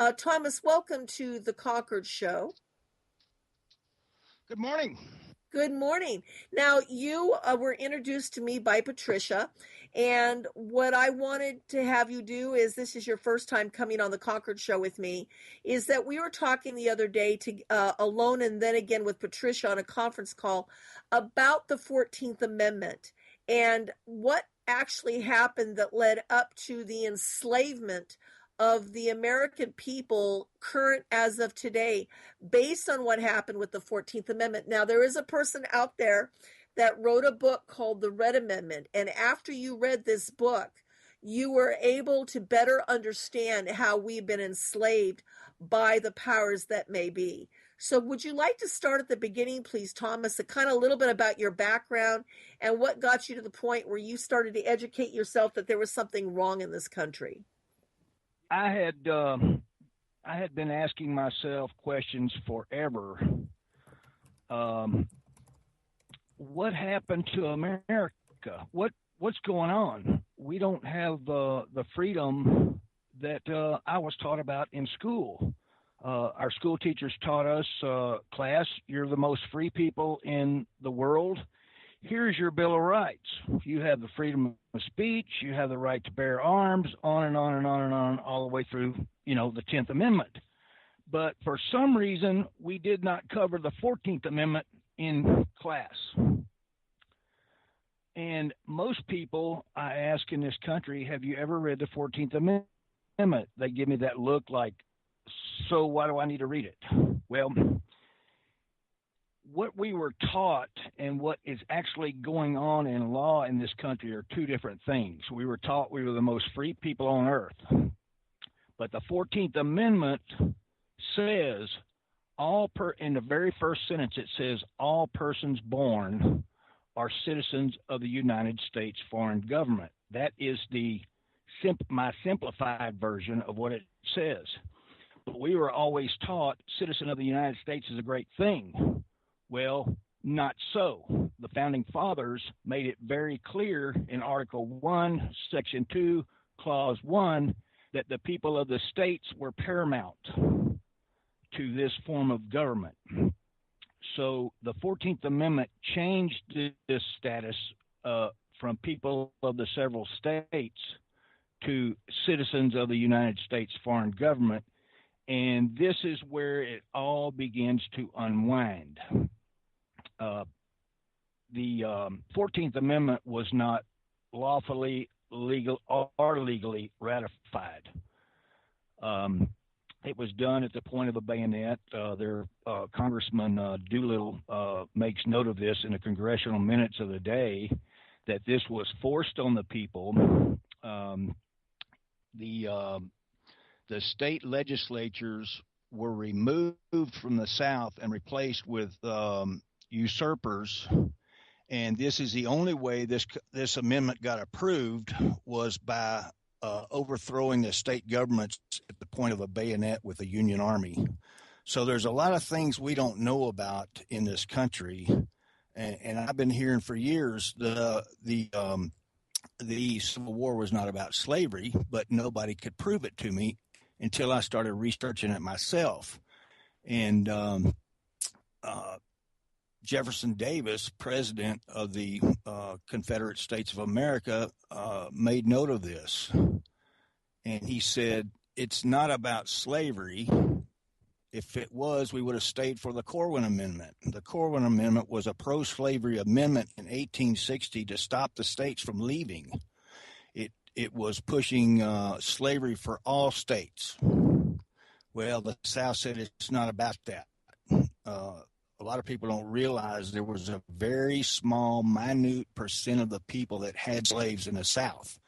Thomas, welcome to the Concord Show. Good morning. Good morning. Now, you were introduced to me by Patricia, and what I wanted to have you do is, this is your first time coming on the Concord Show with me, is that we were talking the other day alone and then again with Patricia on a conference call about the 14th Amendment and what actually happened that led up to the enslavement of the American people current as of today, based on what happened with the 14th Amendment. Now, there is a person out there that wrote a book called The Red Amendment, and after you read this book, you were able to better understand how we've been enslaved by the powers that may be. So would you like to start at the beginning, please, Thomas, a kind of little bit about your background and what got you to the point where you started to educate yourself that there was something wrong in this country? I had been asking myself questions forever. What happened to America? What's going on? We don't have the freedom that I was taught about in school. Our school teachers taught us, class, you're the most free people in the world. Here's your Bill of Rights. You have the freedom of speech. You have the right to bear arms, on and on and on and on, all the way through, the 10th Amendment. But for some reason, we did not cover the 14th Amendment in class. And most people I ask in this country, have you ever read the 14th Amendment? They give me that look like, so why do I need to read it? Well, what we were taught and what is actually going on in law in this country are two different things. We were taught we were the most free people on earth. But the 14th Amendment says in the very first sentence, it says all persons born are citizens of the United States foreign government. That is my simplified version of what it says. But we were always taught citizen of the United States is a great thing. Well, not so. The Founding Fathers made it very clear in Article 1, Section 2, Clause 1, that the people of the states were paramount to this form of government. So the 14th Amendment changed this status from people of the several states to citizens of the United States foreign government. And this is where it all begins to unwind. The 14th Amendment was not lawfully legal or legally ratified. It was done at the point of a bayonet. Congressman Doolittle makes note of this in the congressional minutes of the day, that this was forced on the people. The state legislatures were removed from the South and replaced with usurpers, and this is the only way this amendment got approved, was by overthrowing the state governments at the point of a bayonet with a Union Army. So there's a lot of things we don't know about in this country, and I've been hearing for years the Civil War was not about slavery, but nobody could prove it to me until I started researching it myself. And Jefferson Davis, president of the Confederate States of America, made note of this. And he said, it's not about slavery. If it was, we would have stayed for the Corwin Amendment. The Corwin Amendment was a pro-slavery amendment in 1860 to stop the states from leaving. It was pushing slavery for all states. Well, the South said it's not about that. A lot of people don't realize there was a very small, minute percent of the people that had slaves in the South.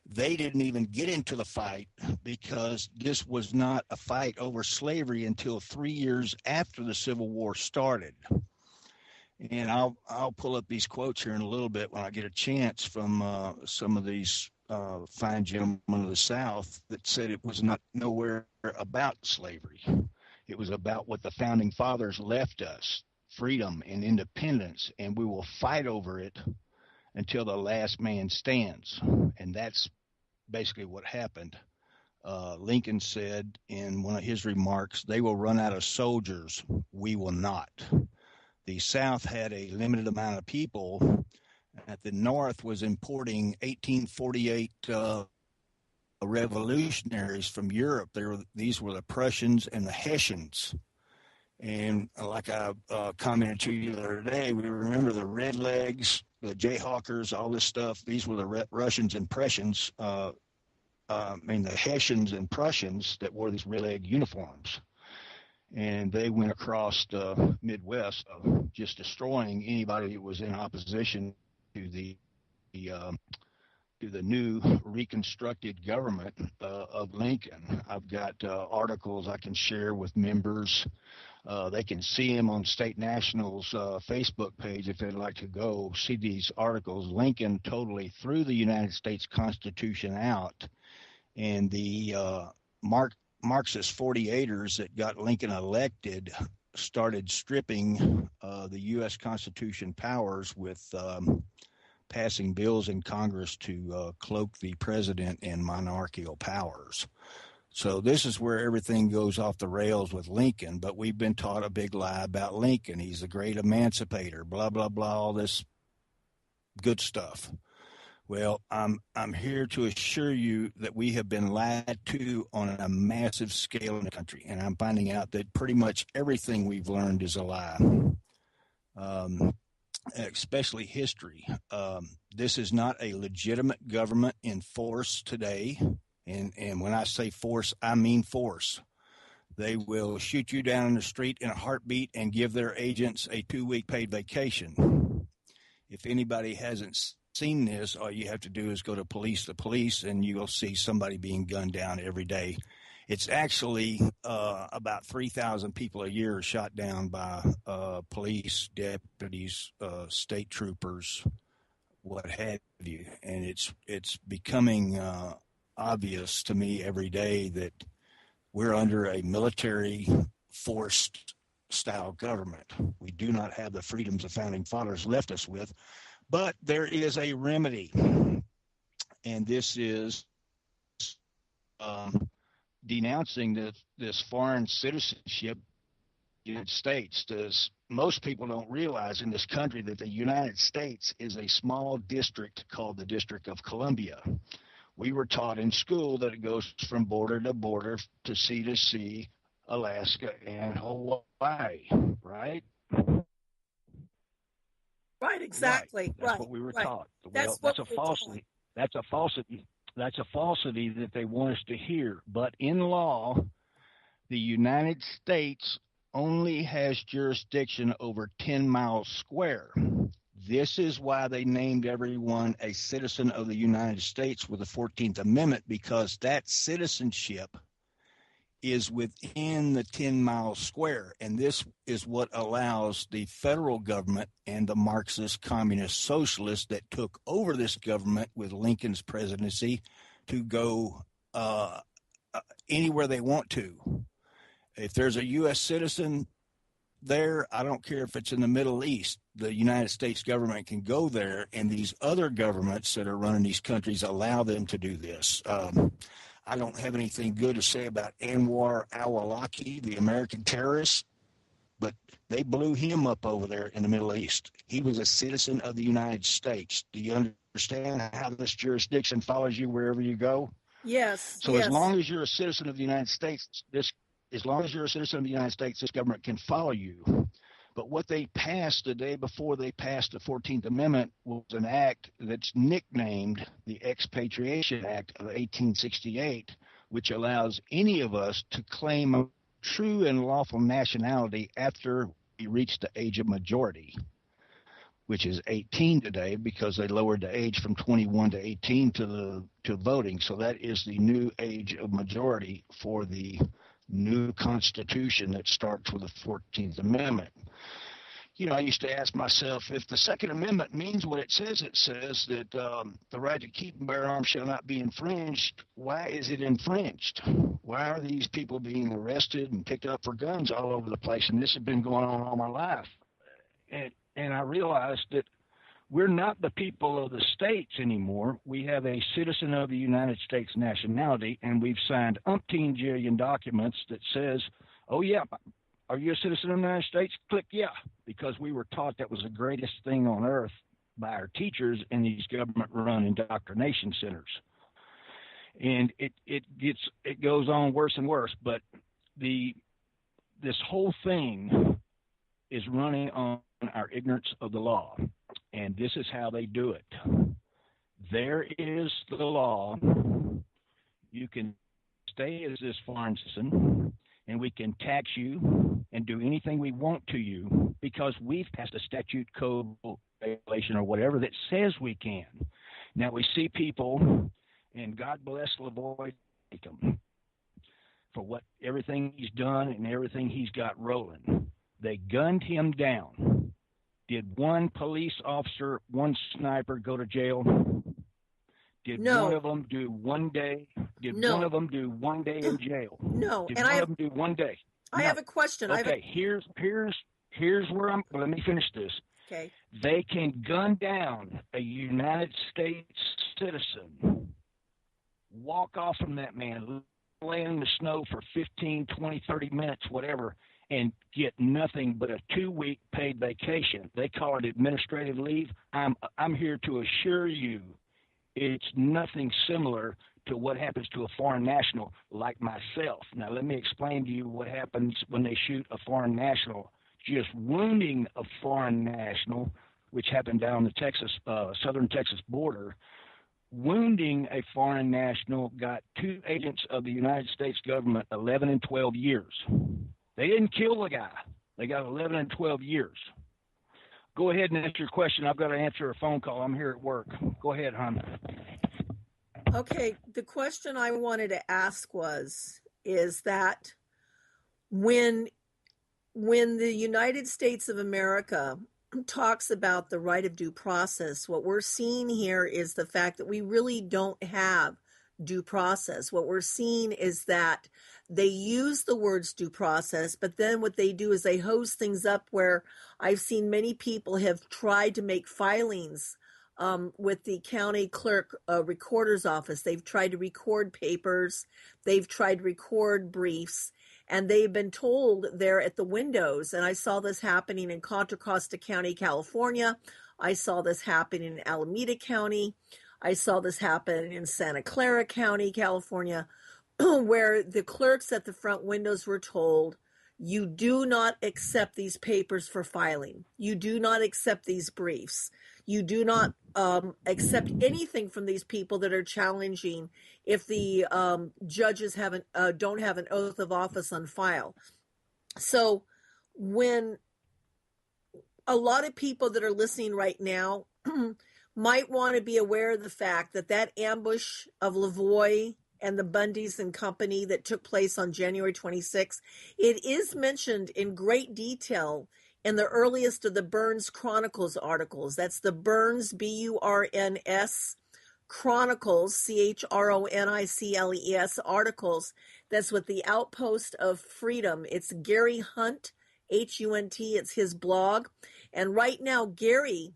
They didn't even get into the fight because this was not a fight over slavery until 3 years after the Civil War started. And I'll pull up these quotes here in a little bit when I get a chance from some of these fine gentlemen of the South that said it was nowhere about slavery. It was about what the Founding Fathers left us, freedom and independence, and we will fight over it until the last man stands. And that's basically what happened. Lincoln said in one of his remarks, "They will run out of soldiers. We will not." The South had a limited amount of people. The North was importing 1848 revolutionaries from Europe. These were the Prussians and the Hessians. And like I commented to you the other day, we remember the Redlegs, the Jayhawkers, all this stuff. These were the Russians and Prussians. The Hessians and Prussians that wore these red-leg uniforms. And they went across the Midwest, just destroying anybody that was in opposition to the new reconstructed government of Lincoln. I've got articles I can share with members. They can see them on State National's Facebook page if they'd like to go see these articles. Lincoln totally threw the United States Constitution out, and the Marxist 48ers that got Lincoln elected started stripping the U.S. Constitution powers with passing bills in Congress to cloak the president in monarchical powers. So this is where everything goes off the rails with Lincoln, but we've been taught a big lie about Lincoln. He's a great emancipator, blah, blah, blah, all this good stuff. Well, I'm here to assure you that we have been lied to on a massive scale in the country, and I'm finding out that pretty much everything we've learned is a lie, especially history. This is not a legitimate government in force today. And when I say force, I mean force. They will shoot you down in the street in a heartbeat and give their agents a 2-week paid vacation. If anybody hasn't seen this, all you have to do is go to police to police, and you will see somebody being gunned down every day. It's actually about 3,000 people a year are shot down by police, deputies, state troopers, what have you. And it's becoming obvious to me every day that we're under a military forced style government. We do not have the freedoms the founding fathers left us with, but there is a remedy, and this is denouncing this foreign citizenship in the United States. Most people don't realize in this country that the United States is a small district called the District of Columbia. We were taught in school that it goes from border to border, to sea, Alaska, and Hawaii, right? Right, exactly. Right. That's what we were taught. Well, that's a falsity. That's a falsity. That's a falsity that they want us to hear. But in law, the United States only has jurisdiction over 10 miles square. This is why they named everyone a citizen of the United States with the 14th Amendment, because that citizenship is within the 10 miles square. And this is what allows the federal government and the Marxist communist socialists that took over this government with Lincoln's presidency to go anywhere they want to. If there's a U.S. citizen there, I don't care if it's in the Middle East, the United States government can go there, and these other governments that are running these countries allow them to do this. I don't have anything good to say about Anwar al-Awlaki, the American terrorist, but they blew him up over there in the Middle East. He was a citizen of the United States. Do you understand how this jurisdiction follows you wherever you go? Yes. So as long as you're a citizen of the United States, this government can follow you. But what they passed the day before they passed the 14th Amendment was an act that's nicknamed the Expatriation Act of 1868, which allows any of us to claim a true and lawful nationality after we reach the age of majority, which is 18 today, because they lowered the age from 21 to 18 to voting. So that is the new age of majority for the new Constitution that starts with the 14th Amendment. You know, I used to ask myself, if the Second Amendment means what it says, that the right to keep and bear arms shall not be infringed, why is it infringed? Why are these people being arrested and picked up for guns all over the place? And this has been going on all my life. And I realized that we're not the people of the states anymore. We have a citizen of the United States nationality, and we've signed umpteen jillion documents that says, oh, yeah, are you a citizen of the United States? Click yeah, because we were taught that was the greatest thing on earth by our teachers in these government-run indoctrination centers. And it goes on worse and worse, but this whole thing is running on our ignorance of the law. And this is how they do it. There is the law. You can stay as this foreign citizen, and we can tax you and do anything we want to you because we've passed a statute, code, regulation, or whatever that says we can. Now we see people, and God bless Lavoie for everything he's done and everything he's got rolling. They gunned him down. Did one police officer, one sniper go to jail? Did one of them do 1 day? Did one of them do 1 day in jail? No. Did one of them do 1 day? I have a question. Okay, here's where let me finish this. Okay. They can gun down a United States citizen, walk off from that man, lay in the snow for 15, 20, 30 minutes, whatever, and get nothing but a 2-week paid vacation. They call it administrative leave. I'm here to assure you it's nothing similar to what happens to a foreign national like myself. Now, let me explain to you what happens when they shoot a foreign national. Just wounding a foreign national, which happened down the southern Texas border, wounding a foreign national got 2 agents of the United States government 11 and 12 years. They didn't kill the guy. They got 11 and 12 years. Go ahead and answer your question. I've got to answer a phone call. I'm here at work. Go ahead, hon. Okay. The question I wanted to ask is that when the United States of America talks about the right of due process, what we're seeing here is the fact that we really don't have due process. What we're seeing is that they use the words due process, but then what they do is they hose things up where I've seen many people have tried to make filings with the county clerk recorder's office. They've tried to record papers. They've tried to record briefs, and they've been told they're at the windows. And I saw this happening in Contra Costa County, California. I saw this happen in Alameda County. I saw this happen in Santa Clara County, California, where the clerks at the front windows were told, you do not accept these papers for filing. You do not accept these briefs. You do not accept anything from these people that are challenging if the judges don't have an oath of office on file. So when a lot of people that are listening right now might want to be aware of the fact that ambush of Lavoie and the Bundys and company that took place on January 26th, it is mentioned in great detail in the earliest of the Burns Chronicles articles. That's the Burns, B-U-R-N-S, Chronicles, C-H-R-O-N-I-C-L-E-S articles. That's with the Outpost of Freedom. It's Gary Hunt, H-U-N-T, it's his blog. And right now, Gary,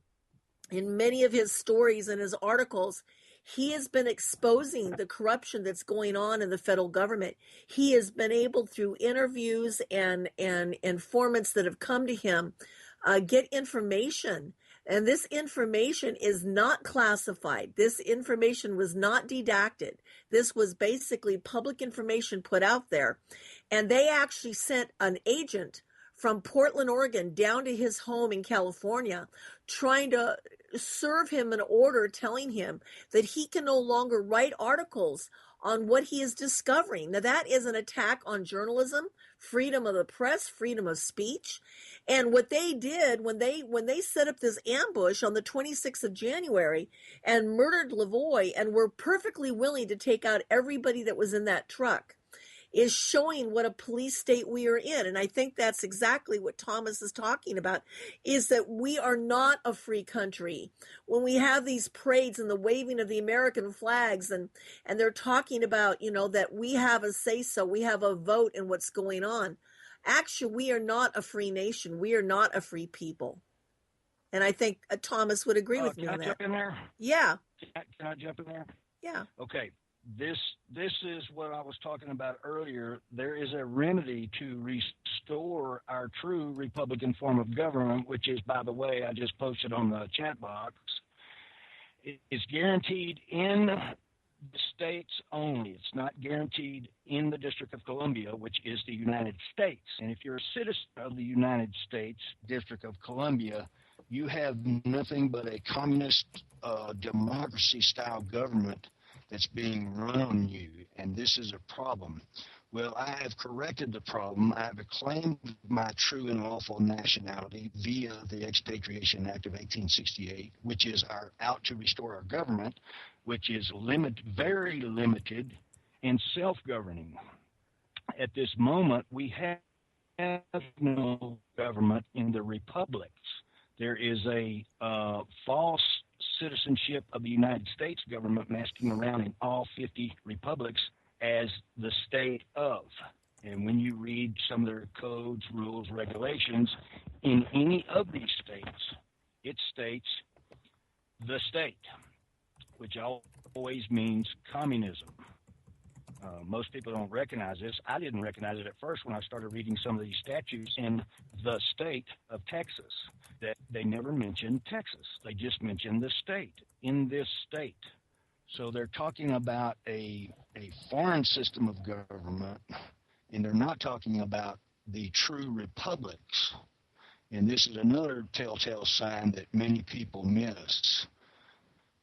in many of his stories and his articles, he has been exposing the corruption that's going on in the federal government. He has been able, through interviews and informants that have come to him, get information. And this information is not classified. This information was not redacted. This was basically public information put out there. And they actually sent an agent from Portland, Oregon, down to his home in California, trying to serve him an order telling him that he can no longer write articles on what he is discovering. Now, that is an attack on journalism, freedom of the press, freedom of speech. And what they did when they set up this ambush on the 26th of January and murdered Lavoie and were perfectly willing to take out everybody that was in that truck, is showing what a police state we are in. And I think that's exactly what Thomas is talking about, is that we are not a free country. When we have these parades and the waving of the American flags and they're talking about, that we have a say-so, we have a vote in what's going on. Actually, we are not a free nation. We are not a free people. And I think Thomas would agree with me Can I on that. jump in there? Yeah. Can I jump in there? Yeah. Okay. This is what I was talking about earlier. There is a remedy to restore our true Republican form of government, which is, by the way, I just posted on the chat box. It is guaranteed in the states only. It's not guaranteed in the District of Columbia, which is the United States. And if you're a citizen of the United States District of Columbia, you have nothing but a communist democracy-style government that's being run on you, and this is a problem. Well, I have corrected the problem. I have claimed my true and lawful nationality via the Expatriation Act of 1868, which is out to restore our government, which is very limited and self-governing. At this moment, we have no government in the republics. There is a false citizenship of the United States government masking around in all 50 republics as the state of. And when you read some of their codes, rules, regulations, in any of these states, it states the state, which always means communism. Most people don't recognize this. I didn't recognize it at first when I started reading some of these statutes in the state of Texas. That they never mentioned Texas. They just mentioned the state, in this state. So they're talking about a foreign system of government, and they're not talking about the true republics. And this is another telltale sign that many people miss.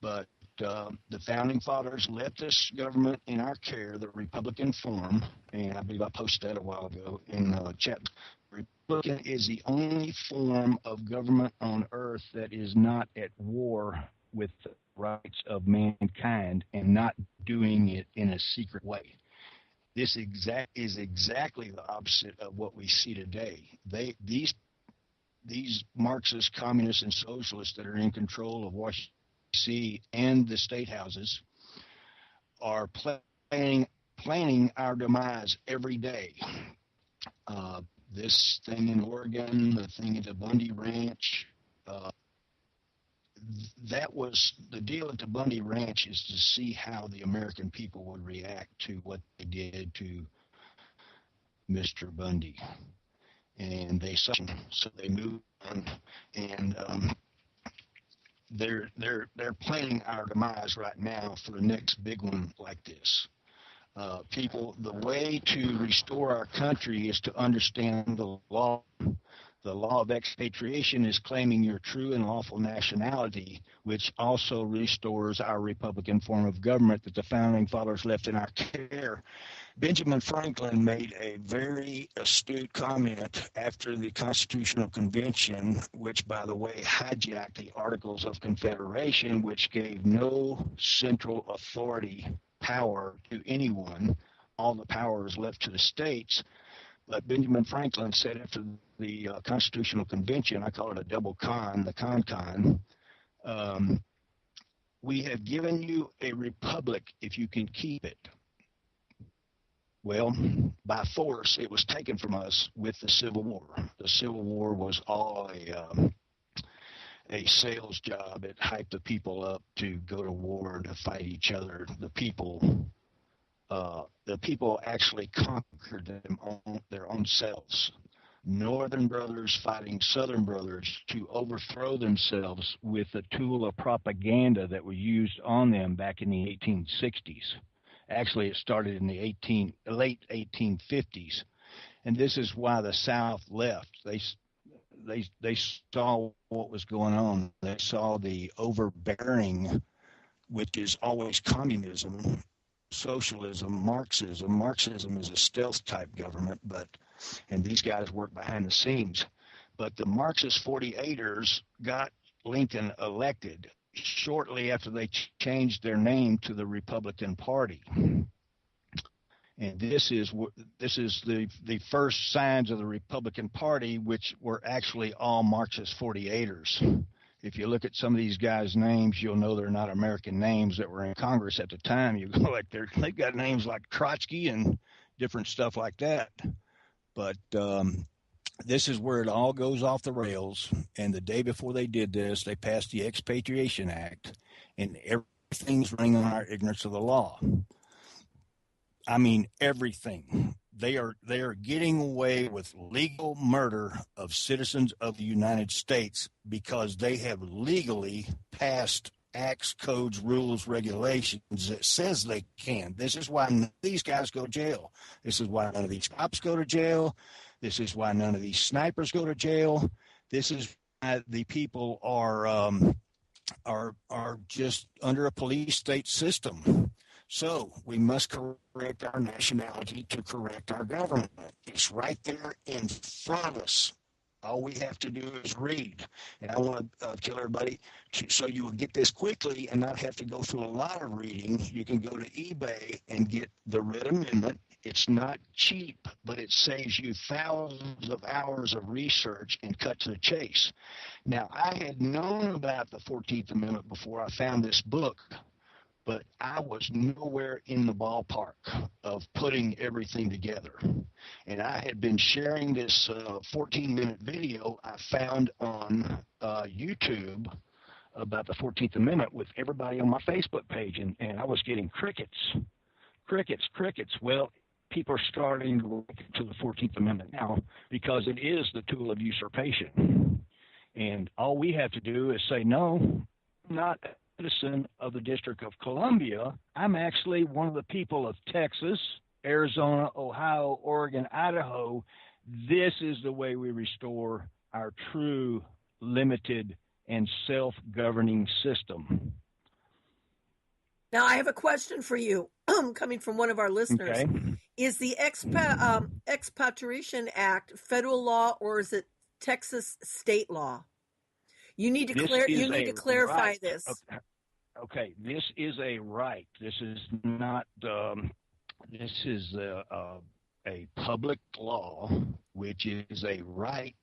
But the founding fathers left this government in our care, the Republican form, and I believe I posted that a while ago in the chat. Republican is the only form of government on earth that is not at war with the rights of mankind and not doing it in a secret way. This is exactly the opposite of what we see today. These Marxist, communists, and socialists that are in control of Washington, D.C. and the state houses are planning our demise every day. This thing in Oregon, the thing at the Bundy Ranch, that was the deal at the Bundy Ranch, is to see how the American people would react to what they did to Mr. Bundy. And so they moved on, and they're planning our demise right now for the next big one like this. People, the way to restore our country is to understand the law. The law of expatriation is claiming your true and lawful nationality, which also restores our Republican form of government that the founding fathers left in our care. Benjamin Franklin made a very astute comment after the Constitutional Convention, which, by the way, hijacked the Articles of Confederation, which gave no central authority power to anyone. All the power is left to the states. But Benjamin Franklin said after the Constitutional Convention, I call it a double con, the con, we have given you a republic if you can keep it. Well, by force, it was taken from us with the Civil War. The Civil War was all a sales job. It hyped the people up to go to war, to fight each other. The people actually conquered them on their own selves. Northern brothers fighting Southern brothers to overthrow themselves with the tool of propaganda that was used on them back in the 1860s. Actually, it started in the late 1850s, and this is why the South left. They saw what was going on. They saw the overbearing, which is always communism, socialism, Marxism. Marxism is a stealth type government, and these guys work behind the scenes. But the Marxist 48ers got Lincoln elected shortly after they changed their name to the Republican Party. And this is the first signs of the Republican Party, which were actually all Marxist 48ers. If you look at some of these guys' names, you'll know they're not American names that were in Congress at the time. You go like they've got names like Trotsky and different stuff like that. But this is where it all goes off the rails. And the day before they did this, they passed the Expatriation Act, and everything's running on our ignorance of the law. I mean, everything. They are getting away with legal murder of citizens of the United States because they have legally passed acts, codes, rules, regulations that says they can. This is why none of these guys go to jail. This is why none of these cops go to jail. This is why none of these snipers go to jail. This is why the people are just under a police state system. So we must correct our nationality to correct our government. It's right there in front of us. All we have to do is read. And I want to tell everybody, so you will get this quickly and not have to go through a lot of reading. You can go to eBay and get the Red Amendment. It's not cheap, but it saves you thousands of hours of research and cut to the chase. Now, I had known about the 14th Amendment before I found this book, but I was nowhere in the ballpark of putting everything together. And I had been sharing this 14-minute video I found on YouTube about the 14th Amendment with everybody on my Facebook page, and I was getting crickets. Well, people are starting to look to the 14th Amendment now because it is the tool of usurpation. And all we have to do is say, no, not citizen of the District of Columbia. I'm actually one of the people of Texas, Arizona, Ohio, Oregon, Idaho. This is the way we restore our true, limited, and self-governing system. Now, I have a question for you coming from one of our listeners. Okay. Is the Expatriation Act federal law or is it Texas state law? You need to clarify right. this. Okay, this is a right. This is not. This is a public law, which is a right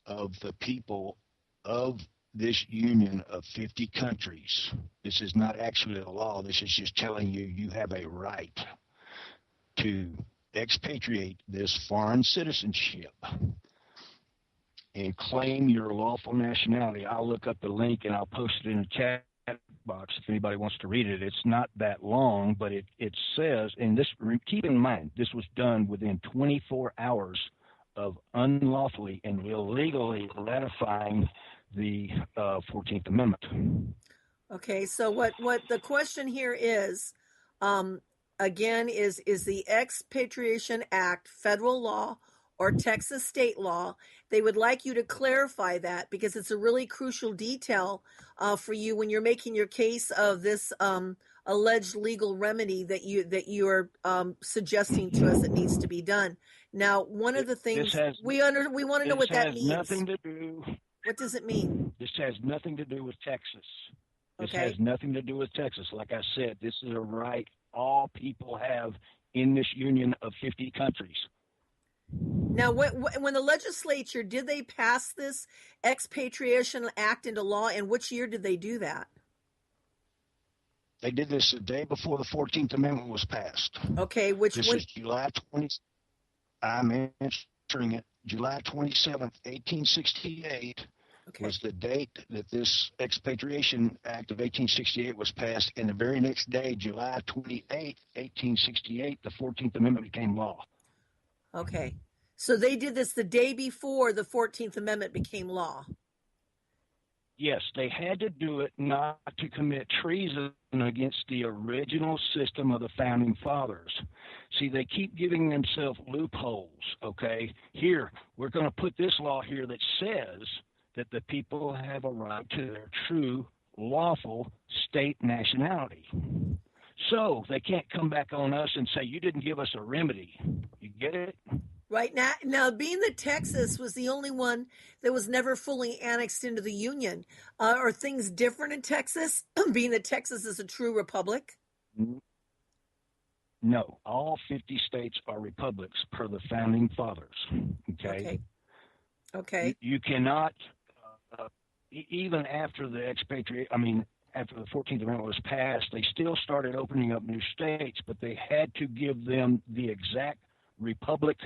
of the people of this union of 50 countries. This is not actually a law. This is just telling you you have a right to expatriate this foreign citizenship and claim your lawful nationality. I'll look up the link and I'll post it in the chat box if anybody wants to read it. It's not that long, but it says, and this, keep in mind, this was done within 24 hours of unlawfully and illegally ratifying the 14th Amendment. Okay, so what the question here is, again, is the Expatriation Act federal law or Texas state law? They would like you to clarify that because it's a really crucial detail for you when you're making your case of this alleged legal remedy that you are suggesting to us that needs to be done. Now, one of the things we want to know what that means. This has nothing to do. What does it mean? This has nothing to do with Texas. This Okay. has nothing to do with Texas. Like I said, this is a right all people have in this union of 50 countries. Now, when the legislature, did they pass this Expatriation Act into law, and which year did they do that? They did this the day before the 14th Amendment was passed. Okay, This is July 20. I'm answering it. July 27th, 1868 was the date that this Expatriation Act of 1868 was passed, and the very next day, July 28, 1868, the 14th Amendment became law. Okay. So they did this the day before the 14th Amendment became law. Yes, they had to do it not to commit treason against the original system of the Founding Fathers. See, they keep giving themselves loopholes, okay? Here, we're going to put this law here that says that the people have a right to their true, lawful state nationality. So they can't come back on us and say, you didn't give us a remedy. You get it? Right now, being that Texas was the only one that was never fully annexed into the Union, are things different in Texas, being that Texas is a true republic? No, all 50 states are republics per the Founding Fathers. Okay. You cannot, even after the after the 14th Amendment was passed, they still started opening up new states, but they had to give them the exact republic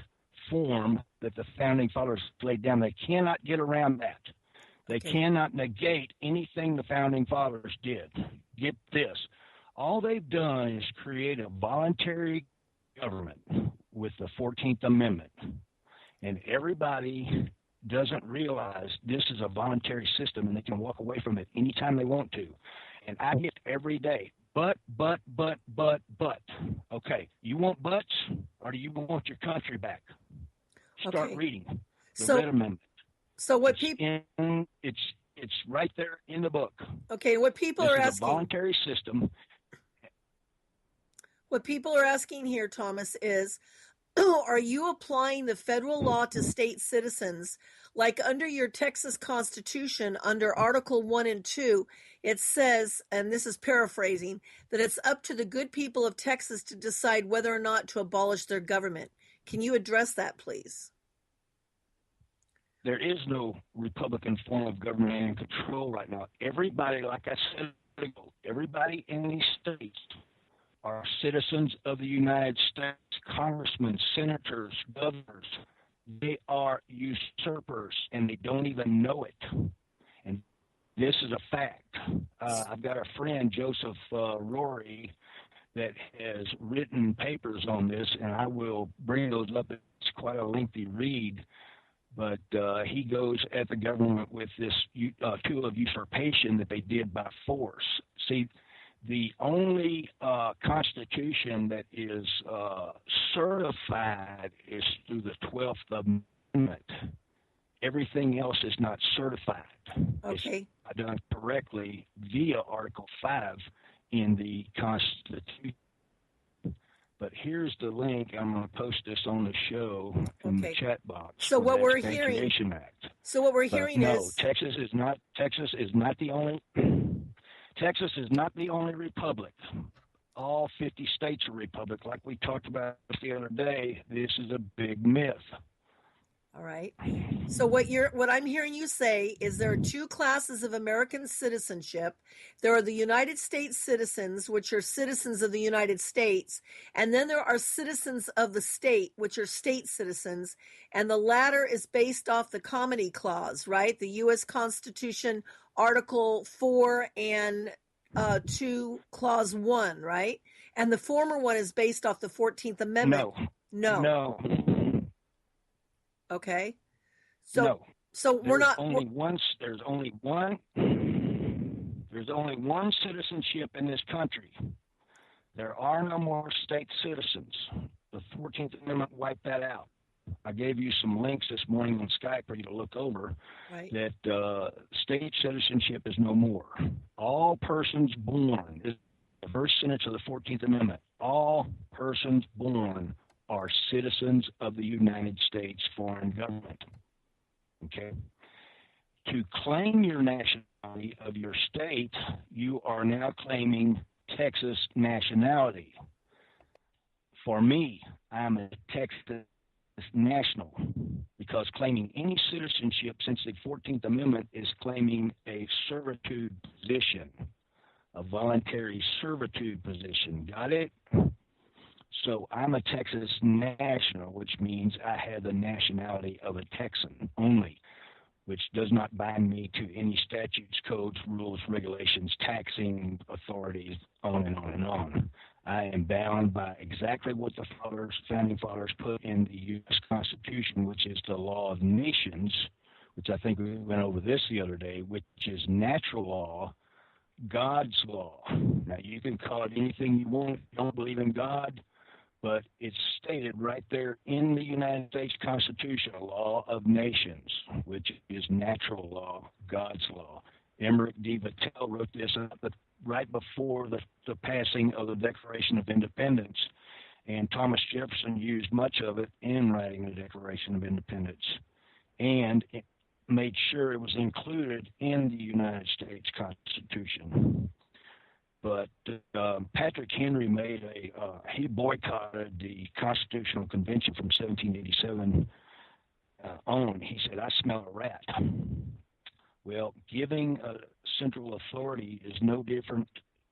form that the founding fathers laid down. They cannot get around that. They cannot negate anything the founding fathers did. Get this. All they've done is create a voluntary government with the 14th Amendment. And everybody doesn't realize this is a voluntary system and they can walk away from it anytime they want to. And I get every day, but. Okay, you want buts or do you want your country back? Start reading the Red Amendment. So what people... It's right there in the book. Okay, what people are asking... This is a voluntary system. What people are asking here, Thomas, is, are you applying the federal law to state citizens? Like under your Texas Constitution, under Article 1 and 2, it says, and this is paraphrasing, that it's up to the good people of Texas to decide whether or not to abolish their government. Can you address that, please? There is no Republican form of government in control right now. Everybody, like I said, everybody in these states are citizens of the United States, congressmen, senators, governors. They are usurpers, and they don't even know it. And this is a fact. I've got a friend, Joseph Rory, that has written papers on this, and I will bring those up. It's quite a lengthy read. But he goes at the government with this tool of usurpation that they did by force. See, the only Constitution that is certified is through the 12th Amendment. Everything else is not certified. Okay. It's done correctly via Article 5 in the Constitution. But here's the link. I'm going to post this on the show in the chat box. So what we're hearing. Act. So what we're hearing is no. Texas is not the only. Texas is not the only republic. All 50 states are republic. Like we talked about the other day, this is a big myth. All right. So what I'm hearing you say is there are two classes of American citizenship. There are the United States citizens, which are citizens of the United States, and then there are citizens of the state, which are state citizens, and the latter is based off the Comity Clause, right? The U.S. Constitution, Article 4 and 2, Clause 1, right? And the former one is based off the 14th Amendment. No. Okay. So we're not. There's only one citizenship in this country. There are no more state citizens. The 14th Amendment wiped that out. I gave you some links this morning on Skype for you to look over. Right. That state citizenship is no more. All persons born, is the first sentence of the 14th Amendment. All persons born are citizens of the United States foreign government. Okay? To claim your nationality of your state, you are now claiming Texas nationality. For me, I'm a Texas national because claiming any citizenship since the 14th Amendment is claiming a servitude position, a voluntary servitude position. Got it? So I'm a Texas national, which means I have the nationality of a Texan only, which does not bind me to any statutes, codes, rules, regulations, taxing authorities, on and on and on. I am bound by exactly what the founding fathers put in the U.S. Constitution, which is the law of nations, which I think we went over this the other day, which is natural law, God's law. Now, you can call it anything you want if you don't believe in God, but it's stated right there in the United States Constitution, law of nations, which is natural law, God's law. Emmerich D. Vattel wrote this up right before the passing of the Declaration of Independence, and Thomas Jefferson used much of it in writing the Declaration of Independence, and it made sure it was included in the United States Constitution. But Patrick Henry he boycotted the Constitutional Convention from 1787 on. He said, "I smell a rat." Well, giving a central authority is no different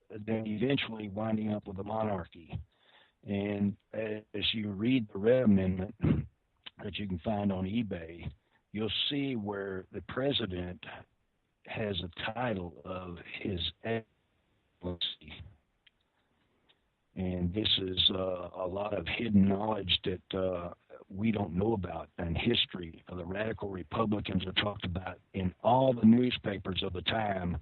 than eventually winding up with a monarchy. And as you read the Red Amendment, that you can find on eBay, you'll see where the president has a title of His Excellency. And this is a lot of hidden knowledge that we don't know about, and history of the radical Republicans are talked about in all the newspapers of the time,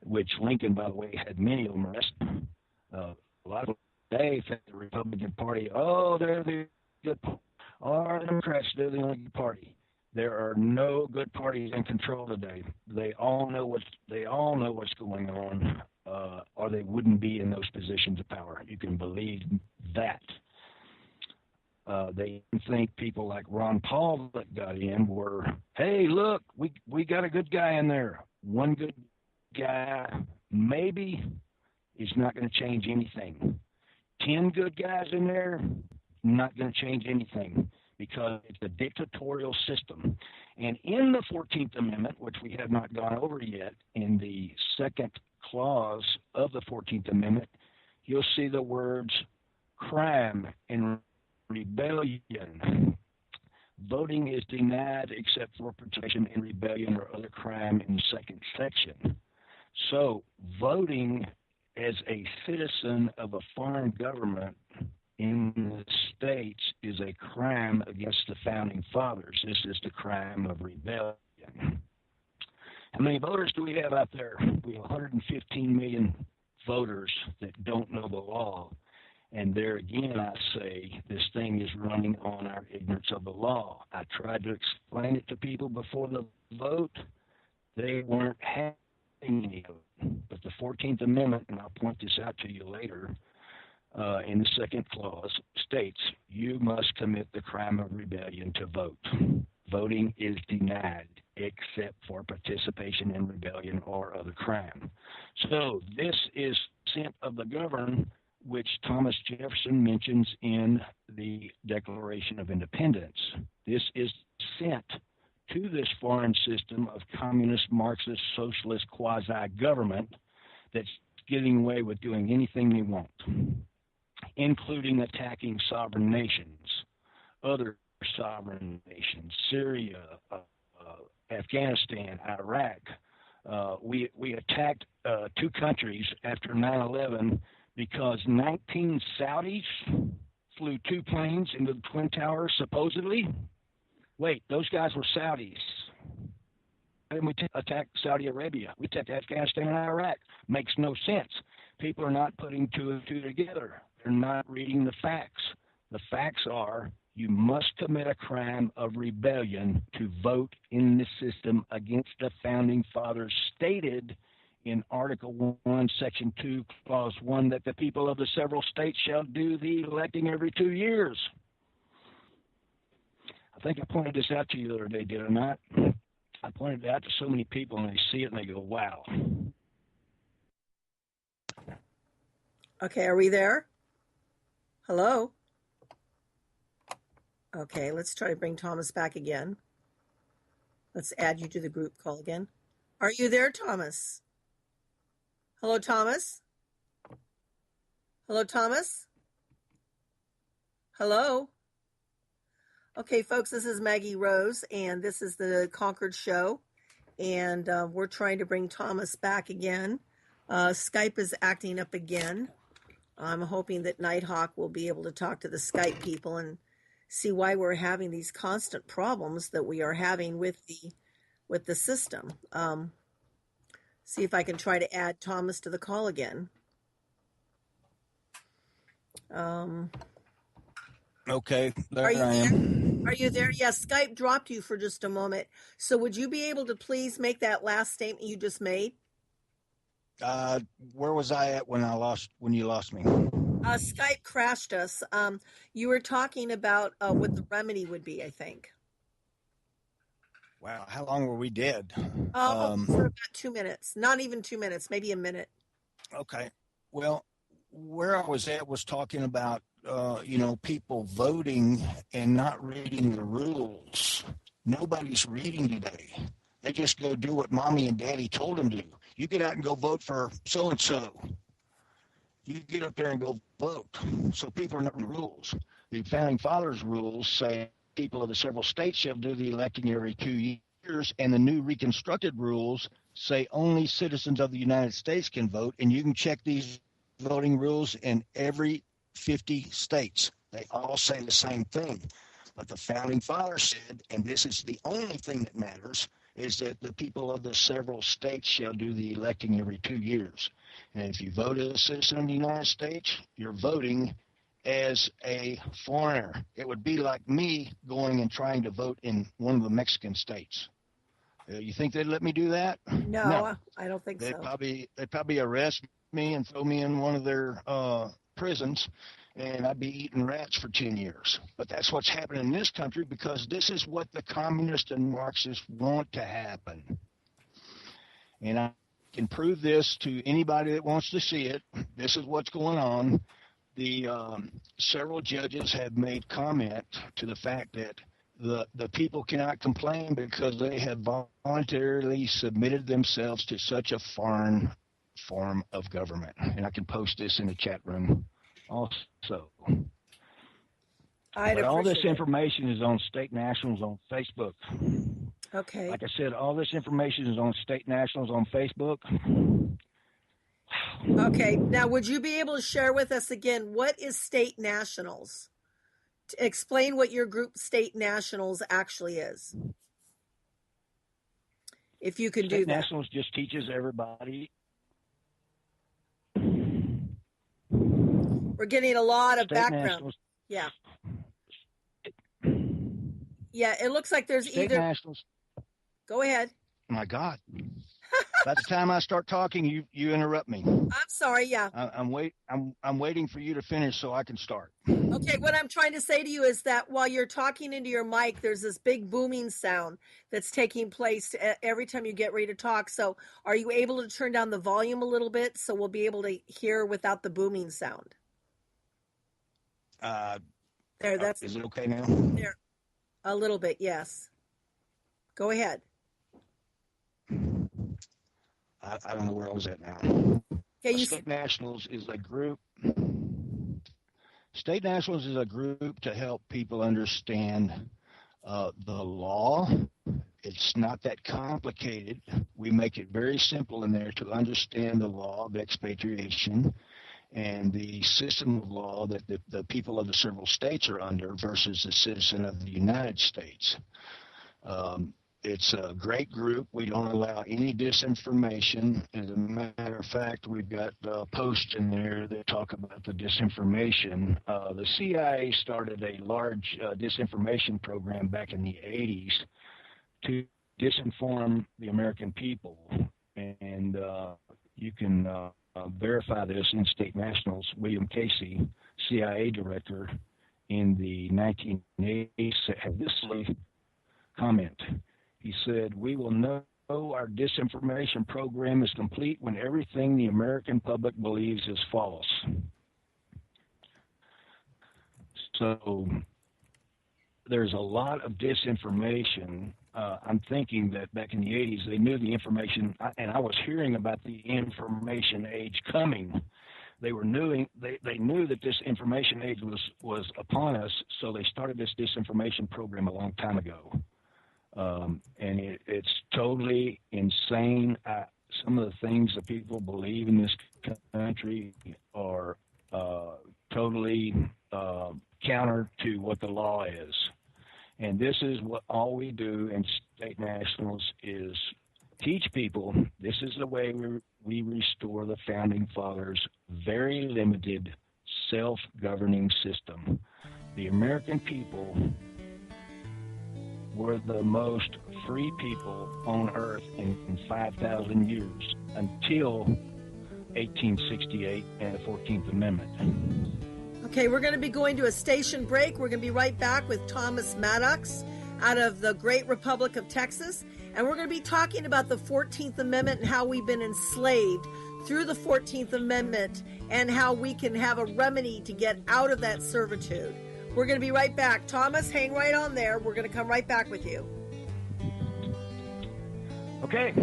which Lincoln, by the way, had many of them arrested. A lot of they think the Republican Party, oh, they're the good party. Or the Democrats, they're the only good party. There are no good parties in control today. They all know what's going on, or they wouldn't be in those positions of power. You can believe that. They think people like Ron Paul that got in were, hey, look, we got a good guy in there. One good guy maybe is not going to change anything. 10 good guys in there, not going to change anything, because it's a dictatorial system. And in the 14th Amendment, which we have not gone over yet, in the second clause of the 14th Amendment, you'll see the words crime and rebellion. Voting is denied except for participation in rebellion or other crime in the second section. So voting as a citizen of a foreign government in the States is a crime against the Founding Fathers. This is the crime of rebellion. How many voters do we have out there? We have 115 million voters that don't know the law. And there again, I say, this thing is running on our ignorance of the law. I tried to explain it to people before the vote. They weren't having any of it. But the 14th Amendment, and I'll point this out to you later, in the second clause, states you must commit the crime of rebellion to vote. Voting is denied except for participation in rebellion or other crime. So this is consent of the governed, which Thomas Jefferson mentions in the Declaration of Independence. This is sent to this foreign system of communist, Marxist, socialist quasi-government that's getting away with doing anything they want, including attacking sovereign nations, other sovereign nations, Syria, Afghanistan, Iraq. We attacked two countries after 9/11 because 19 Saudis flew two planes into the Twin Towers, supposedly. Wait, those guys were Saudis. And we attacked Saudi Arabia. We attacked Afghanistan and Iraq. Makes no sense. People are not putting two and two together. They're not reading the facts. The facts are you must commit a crime of rebellion to vote in the system against the Founding Fathers stated in Article 1, Section 2, Clause 1, that the people of the several states shall do the electing every 2 years. I think I pointed this out to you the other day, did I not? I pointed it out to so many people, and they see it, and they go, wow. Okay, are we there? Hello? Okay, let's try to bring Thomas back again. Let's add you to the group call again. Are you there, Thomas? Hello, Thomas? Hello, Thomas? Hello? Okay, folks, this is Maggie Rose, and this is the Concord Show, and we're trying to bring Thomas back again. Skype is acting up again. I'm hoping that Nighthawk will be able to talk to the Skype people and see why we're having these constant problems that we are having with the system. See if I can try to add Thomas to the call again. Okay, there I am. Are you there? Yes, Skype dropped you for just a moment. So would you be able to please make that last statement you just made? Where was I at when you lost me? Skype crashed us. You were talking about what the remedy would be, I think. Wow, how long were we dead? For about 2 minutes. Not even 2 minutes, maybe a minute. Okay. Well, where I was at was talking about, people voting and not reading the rules. Nobody's reading today. They just go do what mommy and daddy told them to do. You get out and go vote for so-and-so. You get up there and go vote. So people are not reading the rules. The Founding Fathers rules say people of the several states shall do the electing every 2 years, and the new reconstructed rules say only citizens of the United States can vote, and you can check these voting rules in every 50 states. They all say the same thing. But the founding fathers said, and this is the only thing that matters, is that the people of the several states shall do the electing every 2 years. And if you vote as a citizen of the United States, you're voting as a foreigner. It would be like me going and trying to vote in one of the Mexican states. You think they'd let me do that? No, I don't think they'd so. They'd probably arrest me and throw me in one of their prisons, and I'd be eating rats for 10 years. But that's what's happening in this country because this is what the communists and Marxists want to happen. And I can prove this to anybody that wants to see it. This is what's going on. The several judges have made comment to the fact that the people cannot complain because they have voluntarily submitted themselves to such a foreign form of government. And I can post this in the chat room also. But all this information is on State Nationals on Facebook. Okay. Like I said, all this information is on State Nationals on Facebook. Okay. Now, would you be able to share with us again, what is State Nationals? To explain what your group State Nationals actually is. If you can do that. State Nationals just teaches everybody. We're getting a lot of background. Nationals. Yeah. Yeah, it looks like there's State either. Nationals. Go ahead. My God. By the time I start talking, you interrupt me. I'm sorry. Yeah. I'm waiting for you to finish so I can start. Okay. What I'm trying to say to you is that while you're talking into your mic, there's this big booming sound that's taking place every time you get ready to talk. So are you able to turn down the volume a little bit so we'll be able to hear without the booming sound? There. That's. Is it okay now? There. A little bit. Yes. Go ahead. I don't know where I was at now. Okay, State Nationals is a group. State Nationals is a group to help people understand the law. It's not that complicated. We make it very simple in there to understand the law of expatriation and the system of law that the people of the several states are under versus the citizen of the United States. It's a great group. We don't allow any disinformation. As a matter of fact, we've got posts in there that talk about the disinformation. The CIA started a large disinformation program back in the 80s to disinform the American people. And you can verify this in State Nationals. William Casey, CIA director in the 1980s, had this comment. He said, "We will know our disinformation program is complete when everything the American public believes is false." So there's a lot of disinformation. I'm thinking that back in the 80s, they knew the information, and I was hearing about the information age coming. They knew that this information age was upon us, so they started this disinformation program a long time ago. And it's totally insane. Some of the things that people believe in this country are totally counter to what the law is. And this is what all we do in State Nationals is teach people. This is the way we restore the Founding Fathers' very limited self-governing system. The American people were the most free people on earth in 5,000 years until 1868 and the 14th Amendment. Okay, we're going to be going to a station break. We're going to be right back with Thomas Maddux out of the Great Republic of Texas. And we're going to be talking about the 14th Amendment and how we've been enslaved through the 14th Amendment and how we can have a remedy to get out of that servitude. We're going to be right back. Thomas, hang right on there. We're going to come right back with you. Okay.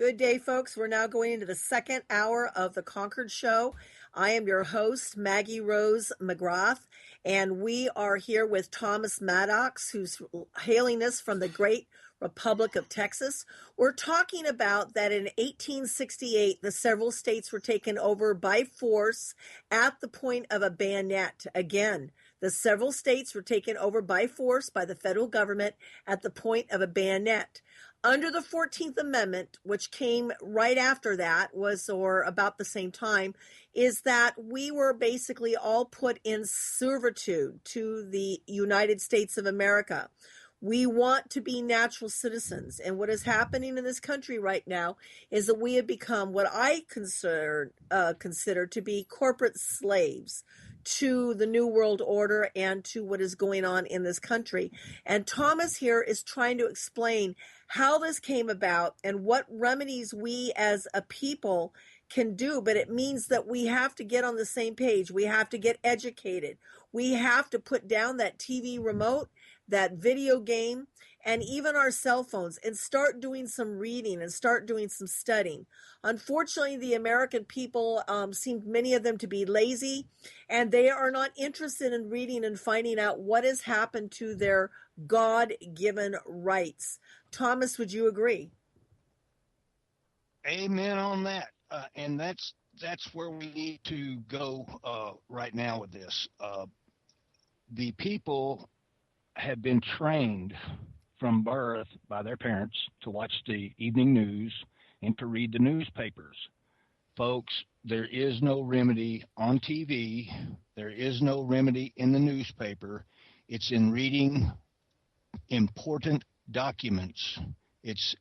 Good day, folks. We're now going into the second hour of the Concord Show. I am your host, Maggie Rose McGrath, and we are here with Thomas Maddux, who's hailing us from the great Republic of Texas. We're talking about that in 1868, the several states were taken over by force at the point of a bayonet. Again, the several states were taken over by force by the federal government at the point of a bayonet. Under the 14th Amendment, which came right after that, or about the same time, is that we were basically all put in servitude to the United States of America. We want to be natural citizens. And what is happening in this country right now is that we have become what I consider to be corporate slaves to the New World Order and to what is going on in this country. And Thomas here is trying to explain how this came about and what remedies we as a people can do. But it means that we have to get on the same page. We have to get educated. We have to put down that TV remote, that video game, and even our cell phones, and start doing some reading and start doing some studying. Unfortunately, the American people seem, many of them, to be lazy, and they are not interested in reading and finding out what has happened to their God-given rights. Thomas, would you agree? Amen on that. And that's where we need to go right now with this. The people have been trained from birth by their parents to watch the evening news and to read the newspapers. Folks, there is no remedy on TV. There is no remedy in the newspaper. It's in reading important documents. It's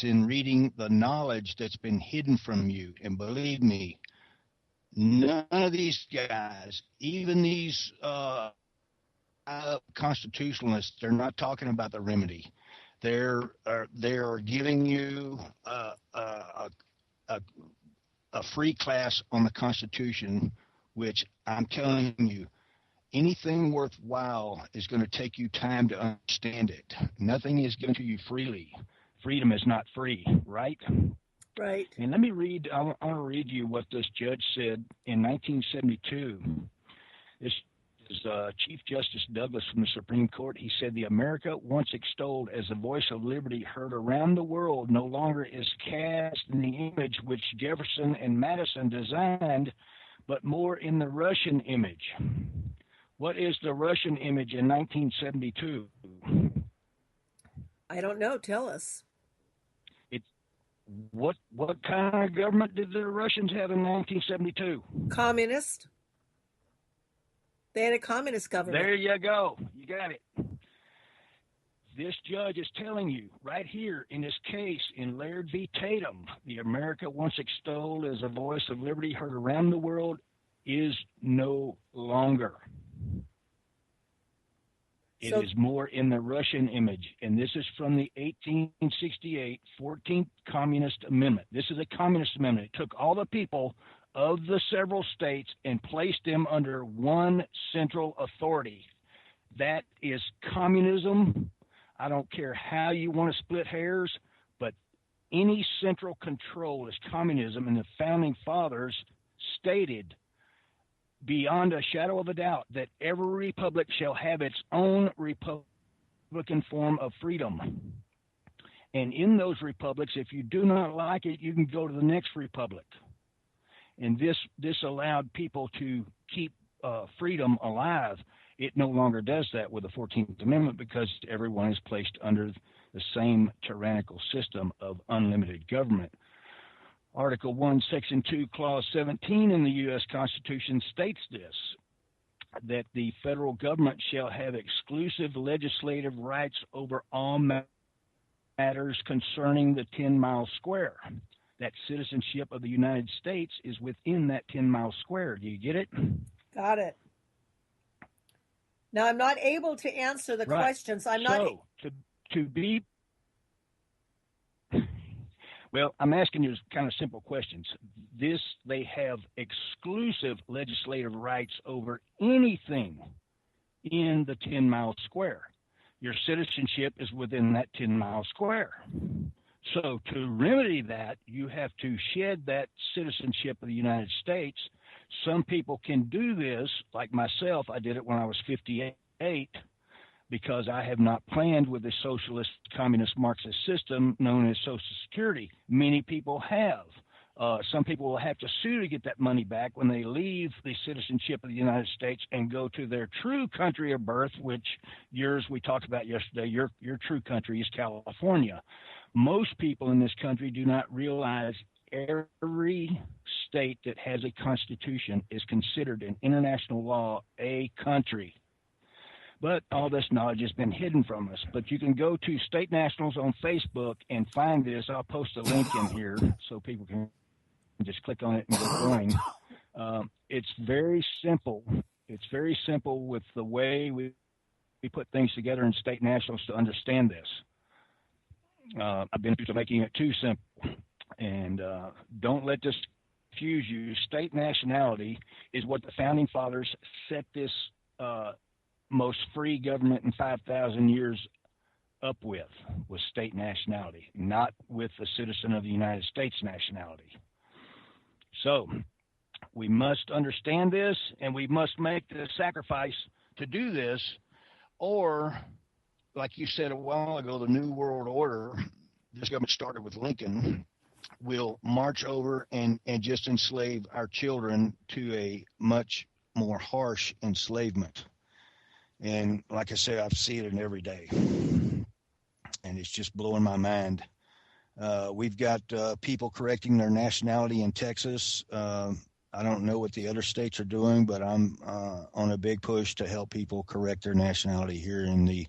in reading the knowledge that's been hidden from you. And believe me, none of these guys, even these constitutionalists, they're not talking about the remedy. They are giving you a free class on the Constitution, which I'm telling you, anything worthwhile is going to take you time to understand it. Nothing is given to you freely. Freedom is not free, right? Right. And let me read, I want to read you what this judge said in 1972. This is Chief Justice Douglas from the Supreme Court. He said, the America once extolled as the voice of liberty heard around the world no longer is cast in the image which Jefferson and Madison designed, but more in the Russian image. What is the Russian image in 1972? I don't know. Tell us. What kind of government did the Russians have in 1972? Communist. They had a communist government. There you go. You got it. This judge is telling you right here in this case in Laird v. Tatum, the America once extolled as a voice of liberty heard around the world is no longer. It is more in the Russian image, and this is from the 1868 14th Communist Amendment. This is a communist amendment. It took all the people of the several states and placed them under one central authority. That is communism. I don't care how you want to split hairs, but any central control is communism, and the Founding Fathers stated beyond a shadow of a doubt that every republic shall have its own republican form of freedom. And in those republics, if you do not like it, you can go to the next republic. And this allowed people to keep freedom alive. It no longer does that with the 14th Amendment because everyone is placed under the same tyrannical system of unlimited government. Article 1, Section 2, Clause 17 in the U.S. Constitution states this, that the federal government shall have exclusive legislative rights over all matters concerning the 10-mile square. That citizenship of the United States is within that 10-mile square. Do you get it? Got it. Now, I'm not able to answer the questions. To be... Well, I'm asking you kind of simple questions. They have exclusive legislative rights over anything in the 10-mile square. Your citizenship is within that 10-mile square. So to remedy that, you have to shed that citizenship of the United States. Some people can do this, like myself. I did it when I was 58 because I have not planned with the socialist, communist, Marxist system known as Social Security. Many people have. Some people will have to sue to get that money back when they leave the citizenship of the United States and go to their true country of birth, which yours we talked about yesterday. Your true country is California. Most people in this country do not realize every state that has a constitution is considered in international law a country. But all this knowledge has been hidden from us. But you can go to State Nationals on Facebook and find this. I'll post a link in here so people can just click on it and get going. It's very simple. It's very simple with the way we put things together in State Nationals to understand this. I've been accused of making it too simple. And don't let this confuse you. State nationality is what the Founding Fathers set this most free government in 5,000 years up with state nationality, not with the citizen of the United States nationality. So we must understand this, and we must make the sacrifice to do this, or, like you said a while ago, the New World Order, this government started with Lincoln, will march over and just enslave our children to a much more harsh enslavement. And like I said, I see it in every day, and it's just blowing my mind. We've got people correcting their nationality in Texas. I don't know what the other states are doing, but I'm on a big push to help people correct their nationality here in the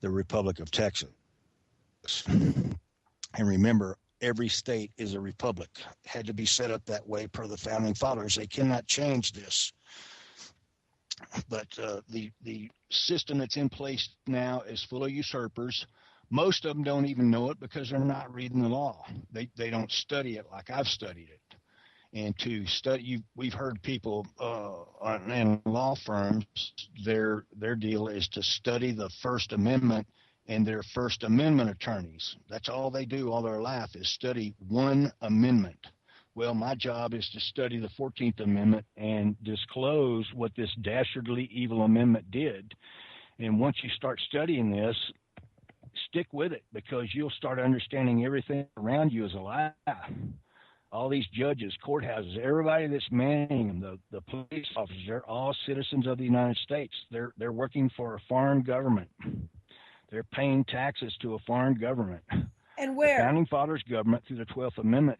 Republic of Texas. And remember, every state is a republic. It had to be set up that way per the Founding Fathers. They cannot change this. But the system that's in place now is full of usurpers. Most of them don't even know it because they're not reading the law. They don't study it like I've studied it. And to study, we've heard people in law firms, their deal is to study the First Amendment and their First Amendment attorneys. That's all they do all their life is study one amendment. Well, my job is to study the 14th Amendment and disclose what this dastardly evil amendment did. And once you start studying this, stick with it, because you'll start understanding everything around you is a lie. All these judges, courthouses, everybody that's manning them, the police officers, they're all citizens of the United States. They're working for a foreign government. They're paying taxes to a foreign government. And where? The Founding Fathers government through the 12th Amendment.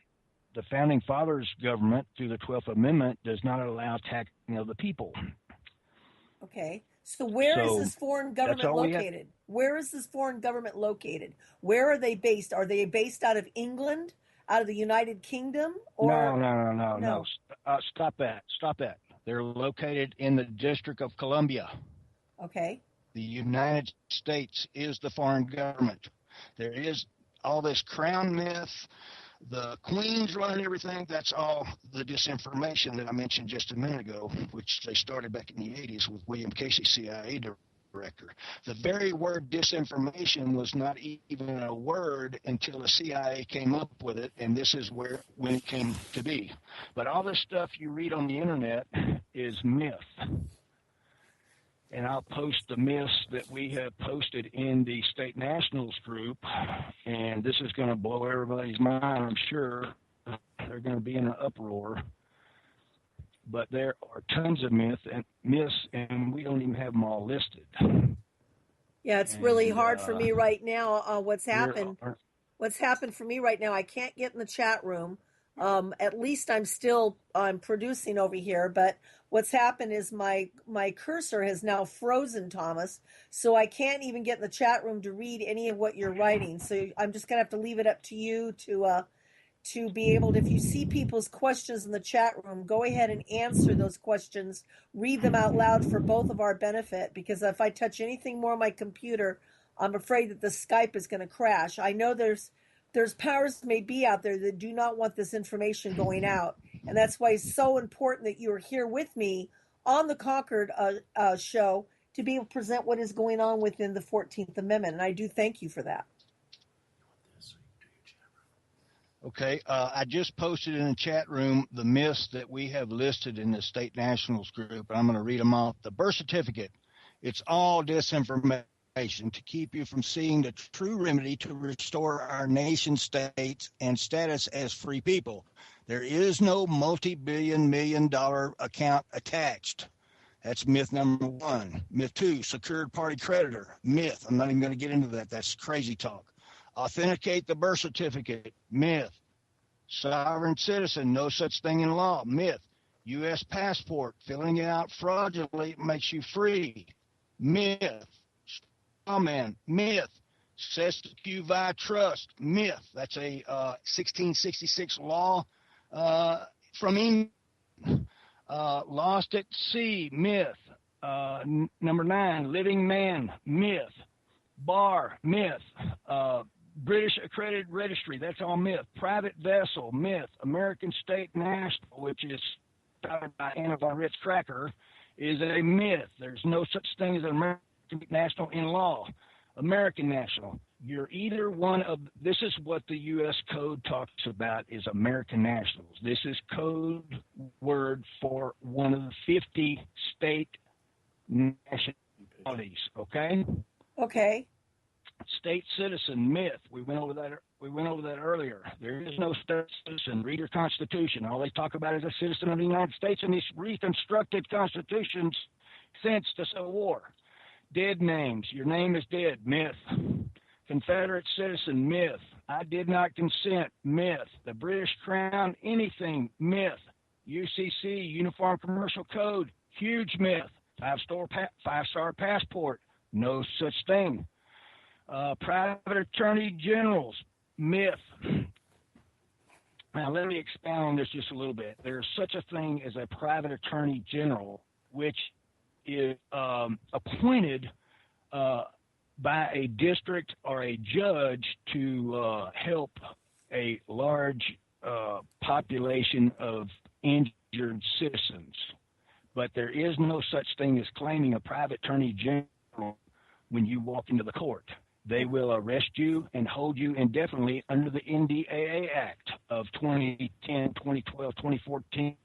The Founding Fathers government through the 12th Amendment does not allow taxing of the people. Okay. So where is this foreign government located? Where is this foreign government located? Where are they based? Are they based out of England, out of the United Kingdom? Or No. Stop that. They're located in the District of Columbia. Okay. The United States is the foreign government. There is all this crown myth, the Queen's running everything. That's all the disinformation that I mentioned just a minute ago, which they started back in the 80s with William Casey, CIA director. The very word disinformation was not even a word until the CIA came up with it, and this is when it came to be. But all this stuff you read on the internet is myth. And I'll post the myths that we have posted in the State Nationals group, and this is going to blow everybody's mind, I'm sure. They're going to be in an uproar. But there are tons of myths, and we don't even have them all listed. Yeah, it's really hard for me right now. What's happened for me right now, I can't get in the chat room. At least I'm producing over here, but what's happened is my cursor has now frozen, Thomas, so I can't even get in the chat room to read any of what you're writing. So I'm just gonna have to leave it up to you to be able to, if you see people's questions in the chat room, go ahead and answer those questions, read them out loud for both of our benefit, because if I touch anything more on my computer, I'm afraid that the Skype is going to crash. I know there's powers may be out there that do not want this information going out. And that's why it's so important that you are here with me on the Concord show to be able to present what is going on within the 14th Amendment. And I do thank you for that. Okay, I just posted in the chat room the myths that we have listed in the State Nationals group, and I'm going to read them off. The birth certificate, it's all disinformation to keep you from seeing the true remedy to restore our nation states and status as free people. There is no multi-billion million dollar account attached. That's myth number one. Myth two, secured party creditor. Myth. I'm not even going to get into that. That's crazy talk. Authenticate the birth certificate. Myth. Sovereign citizen. No such thing in law. Myth. U.S. passport. Filling it out fraudulently makes you free. Myth. Strawman. Myth. Cestui que vie trust. Myth. That's a 1666 law from England. Lost at sea. Myth. Number 9. Living man. Myth. Bar. Myth. British Accredited Registry, that's all myth. Private vessel, myth. American State National, which is started by Anna von Ritz-Cracker, is a myth. There's no such thing as an American national in law. American national, you're either one of, this is what the U.S. Code talks about is American nationals. This is code word for one of the 50 state nationalities, okay? Okay. State citizen myth. We went over that earlier. There is no state citizen. Read your Constitution. All they talk about is a citizen of the United States and these reconstructed constitutions since the Civil War. Dead names. Your name is dead. Myth. Confederate citizen. Myth. I did not consent. Myth. The British Crown. Anything. Myth. UCC. Uniform Commercial Code. Huge myth. Five-star passport. No such thing. Private attorney generals, myth. Now, let me expound on this just a little bit. There's such a thing as a private attorney general, which is appointed by a district or a judge to help a large population of injured citizens. But there is no such thing as claiming a private attorney general when you walk into the court. They will arrest you and hold you indefinitely under the NDAA Act of 2010, 2012, 2014,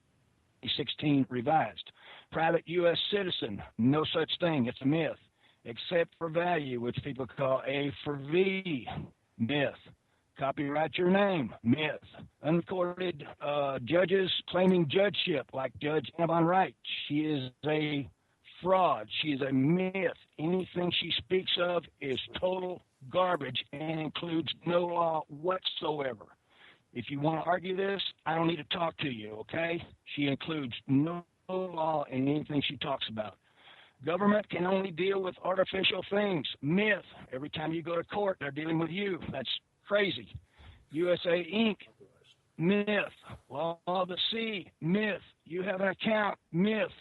2016 revised. Private U.S. citizen, no such thing. It's a myth. Except for value, which people call A for V, myth. Copyright your name, myth. Unrecorded judges claiming judgeship, like Judge Anna von Wright. She is a fraud. She is a myth. Anything she speaks of is total garbage and includes no law whatsoever. If you want to argue this, I don't need to talk to you, okay? She includes no law in anything she talks about. Government can only deal with artificial things. Myth. Every time you go to court, they're dealing with you. That's crazy. USA Inc. Myth. Law of the sea. Myth. You have an account. Myth.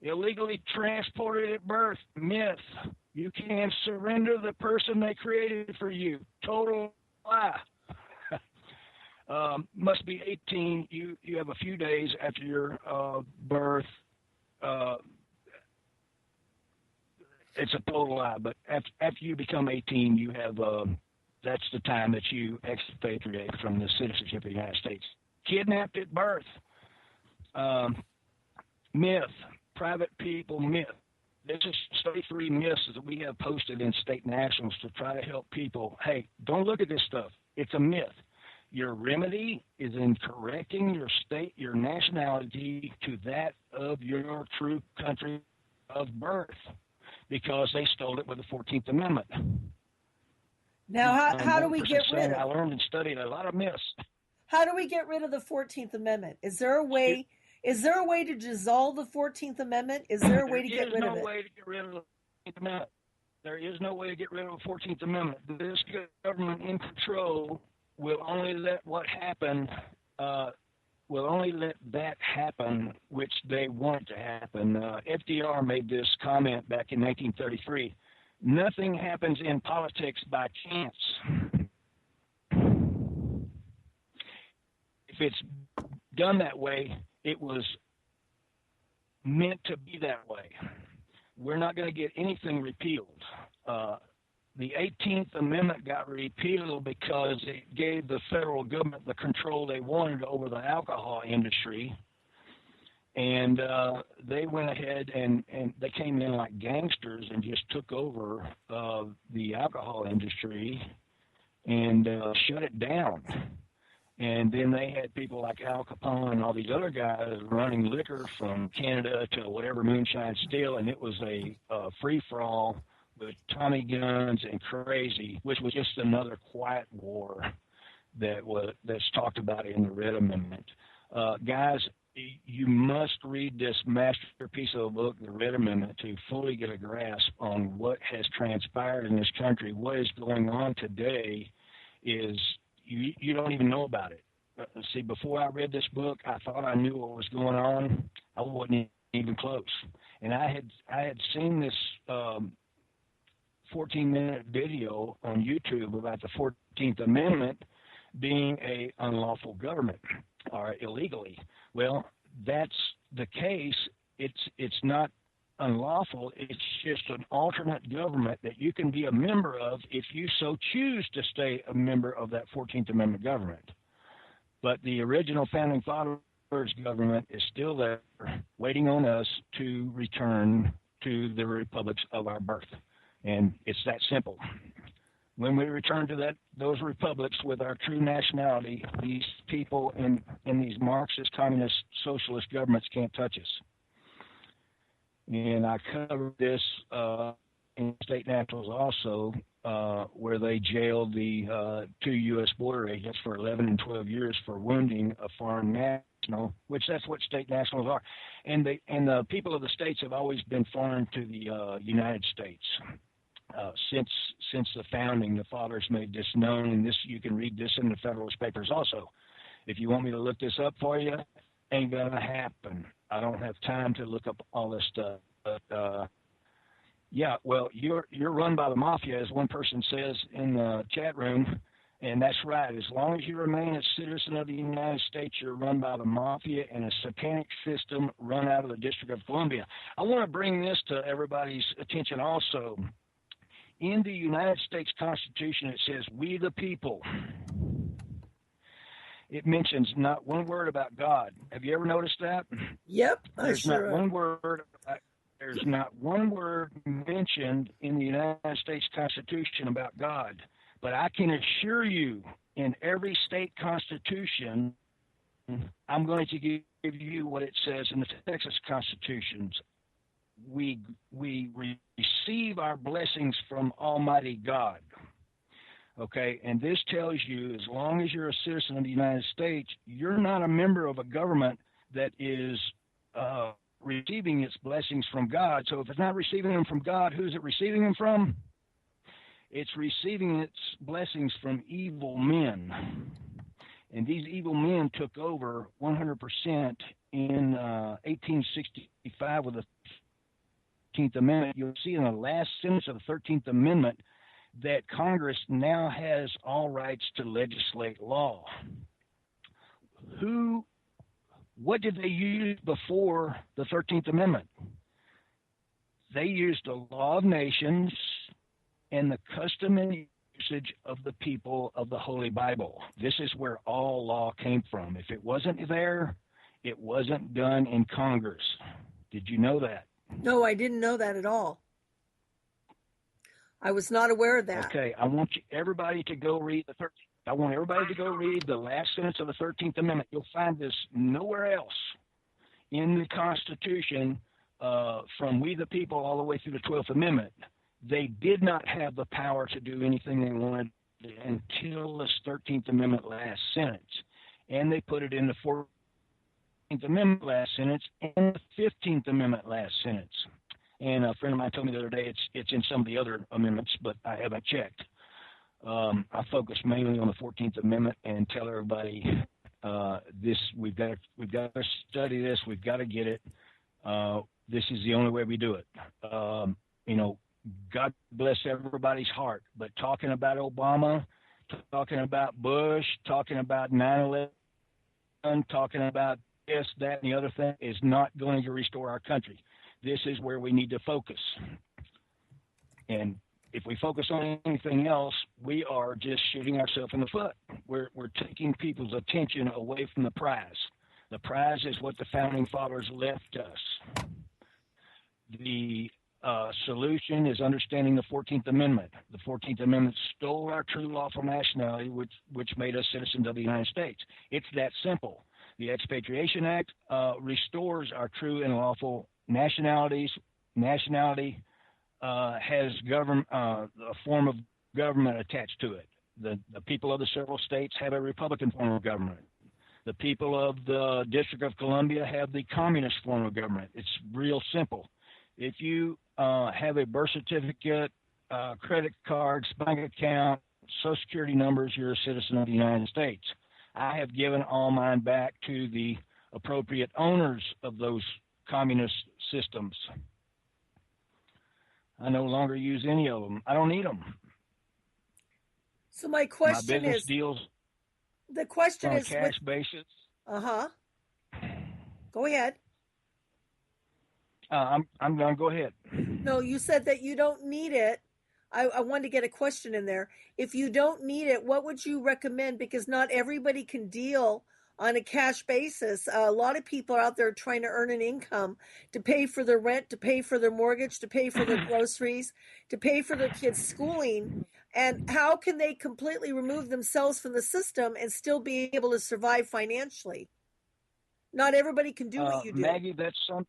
Illegally transported at birth, myth. You can surrender the person they created for you. Total lie. Must be 18. You have a few days after your birth. It's a total lie. But after you become 18, you have that's the time that you expatriate from the citizenship of the United States. Kidnapped at birth. Myth. Private people myth. This is 33 myths that we have posted in state nationals to try to help people. Hey, don't look at this stuff. It's a myth. Your remedy is in correcting your state, your nationality to that of your true country of birth, because they stole it with the 14th Amendment. Now, how do we get rid of? I learned and studied a lot of myths. How do we get rid of the 14th Amendment? Is there a way? Is there a way to dissolve the 14th Amendment? Is there a way to get rid of it? There is no way to get rid of the 14th Amendment. There is no way to get rid of the 14th Amendment. This government in control will only let that happen which they want to happen. FDR made this comment back in 1933. Nothing happens in politics by chance. If it's done that way, it was meant to be that way. We're not going to get anything repealed. the 18th Amendment got repealed because it gave the federal government the control they wanted over the alcohol industry. And they went ahead and they came in like gangsters and just took over the alcohol industry and shut it down. And then they had people like Al Capone and all these other guys running liquor from Canada to whatever moonshine still, and it was a free-for-all with Tommy guns and crazy, which was just another quiet war that's talked about in the Red Amendment. Guys, you must read this masterpiece of a book, the Red Amendment, to fully get a grasp on what has transpired in this country. What is going on today is you don't even know about it. See, before I read this book, I thought I knew what was going on. I wasn't even close. And I had seen this 14-minute video on YouTube about the 14th Amendment being a unlawful government or illegally. Well, that's the case. It's not unlawful. It's just an alternate government that you can be a member of if you so choose to stay a member of that 14th Amendment government. But the original Founding Fathers government is still there, waiting on us to return to the republics of our birth. And it's that simple. When we return to those republics with our true nationality, these people in these Marxist, communist, socialist governments can't touch us. And I covered this in State Nationals also, where they jailed the 2 U.S. border agents for 11 and 12 years for wounding a foreign national, which that's what State Nationals are. And the people of the states have always been foreign to the United States. Since the founding, the fathers made this known, and this you can read this in the Federalist Papers also. If you want me to look this up for you, ain't gonna happen. I don't have time to look up all this stuff. But yeah, well, you're run by the mafia, as one person says in the chat room, and that's right. As long as you remain a citizen of the United States, you're run by the mafia and a satanic system run out of the District of Columbia. I want to bring this to everybody's attention also. In the United States Constitution, it says, "We the people." It mentions not one word about God. Have you ever noticed that? Yep, There's not one word mentioned in the United States Constitution about God. But I can assure you, in every state constitution, I'm going to give you what it says in the Texas Constitutions. We receive our blessings from Almighty God. Okay, and this tells you, as long as you're a citizen of the United States, you're not a member of a government that is receiving its blessings from God. So if it's not receiving them from God, who's it receiving them from? It's receiving its blessings from evil men. And these evil men took over 100% in 1865 with the 13th Amendment. You'll see in the last sentence of the 13th Amendment that Congress now has all rights to legislate law. What did they use before the 13th Amendment? They used the law of nations and the custom and usage of the people of the Holy Bible. This is where all law came from. If it wasn't there, it wasn't done in Congress. Did you know that? No, I didn't know that at all. I was not aware of that. Okay, I want everybody to go read the 13th. I want everybody to go read the last sentence of the 13th Amendment. You'll find this nowhere else in the Constitution, from we the people all the way through the 12th Amendment. They did not have the power to do anything they wanted until the 13th Amendment last sentence. And they put it in the 14th Amendment last sentence and the 15th Amendment last sentence. And a friend of mine told me the other day it's in some of the other amendments, but I haven't checked. I focus mainly on the 14th Amendment and tell everybody this: we've got to study this. We've got to get it. This is the only way we do it. God bless everybody's heart. But talking about Obama, talking about Bush, talking about 9/11, talking about this, that, and the other thing is not going to restore our country. This is where we need to focus. And if we focus on anything else, we are just shooting ourselves in the foot. We're taking people's attention away from the prize. The prize is what the founding fathers left us. The solution is understanding the 14th Amendment. The 14th Amendment stole our true lawful nationality, which made us citizens of the United States. It's that simple. The Expatriation Act restores our true and lawful nationalities. Nationality has a form of government attached to it. The people of the several states have a Republican form of government. The people of the District of Columbia have the communist form of government. It's real simple. If you have a birth certificate, credit cards, bank account, Social Security numbers, you're a citizen of the United States. I have given all mine back to the appropriate owners of those communist systems. I no longer use any of them. I don't need them. So my question my business is, deals the question on is a cash basis. Go ahead. I'm going to go ahead. No, you said that you don't need it. I wanted to get a question in there. If you don't need it, what would you recommend? Because not everybody can deal on a cash basis. A lot of people are out there trying to earn an income to pay for their rent, to pay for their mortgage, to pay for their groceries, to pay for their kids' schooling. And how can they completely remove themselves from the system and still be able to survive financially? Not everybody can do what you do. Maggie, that's something.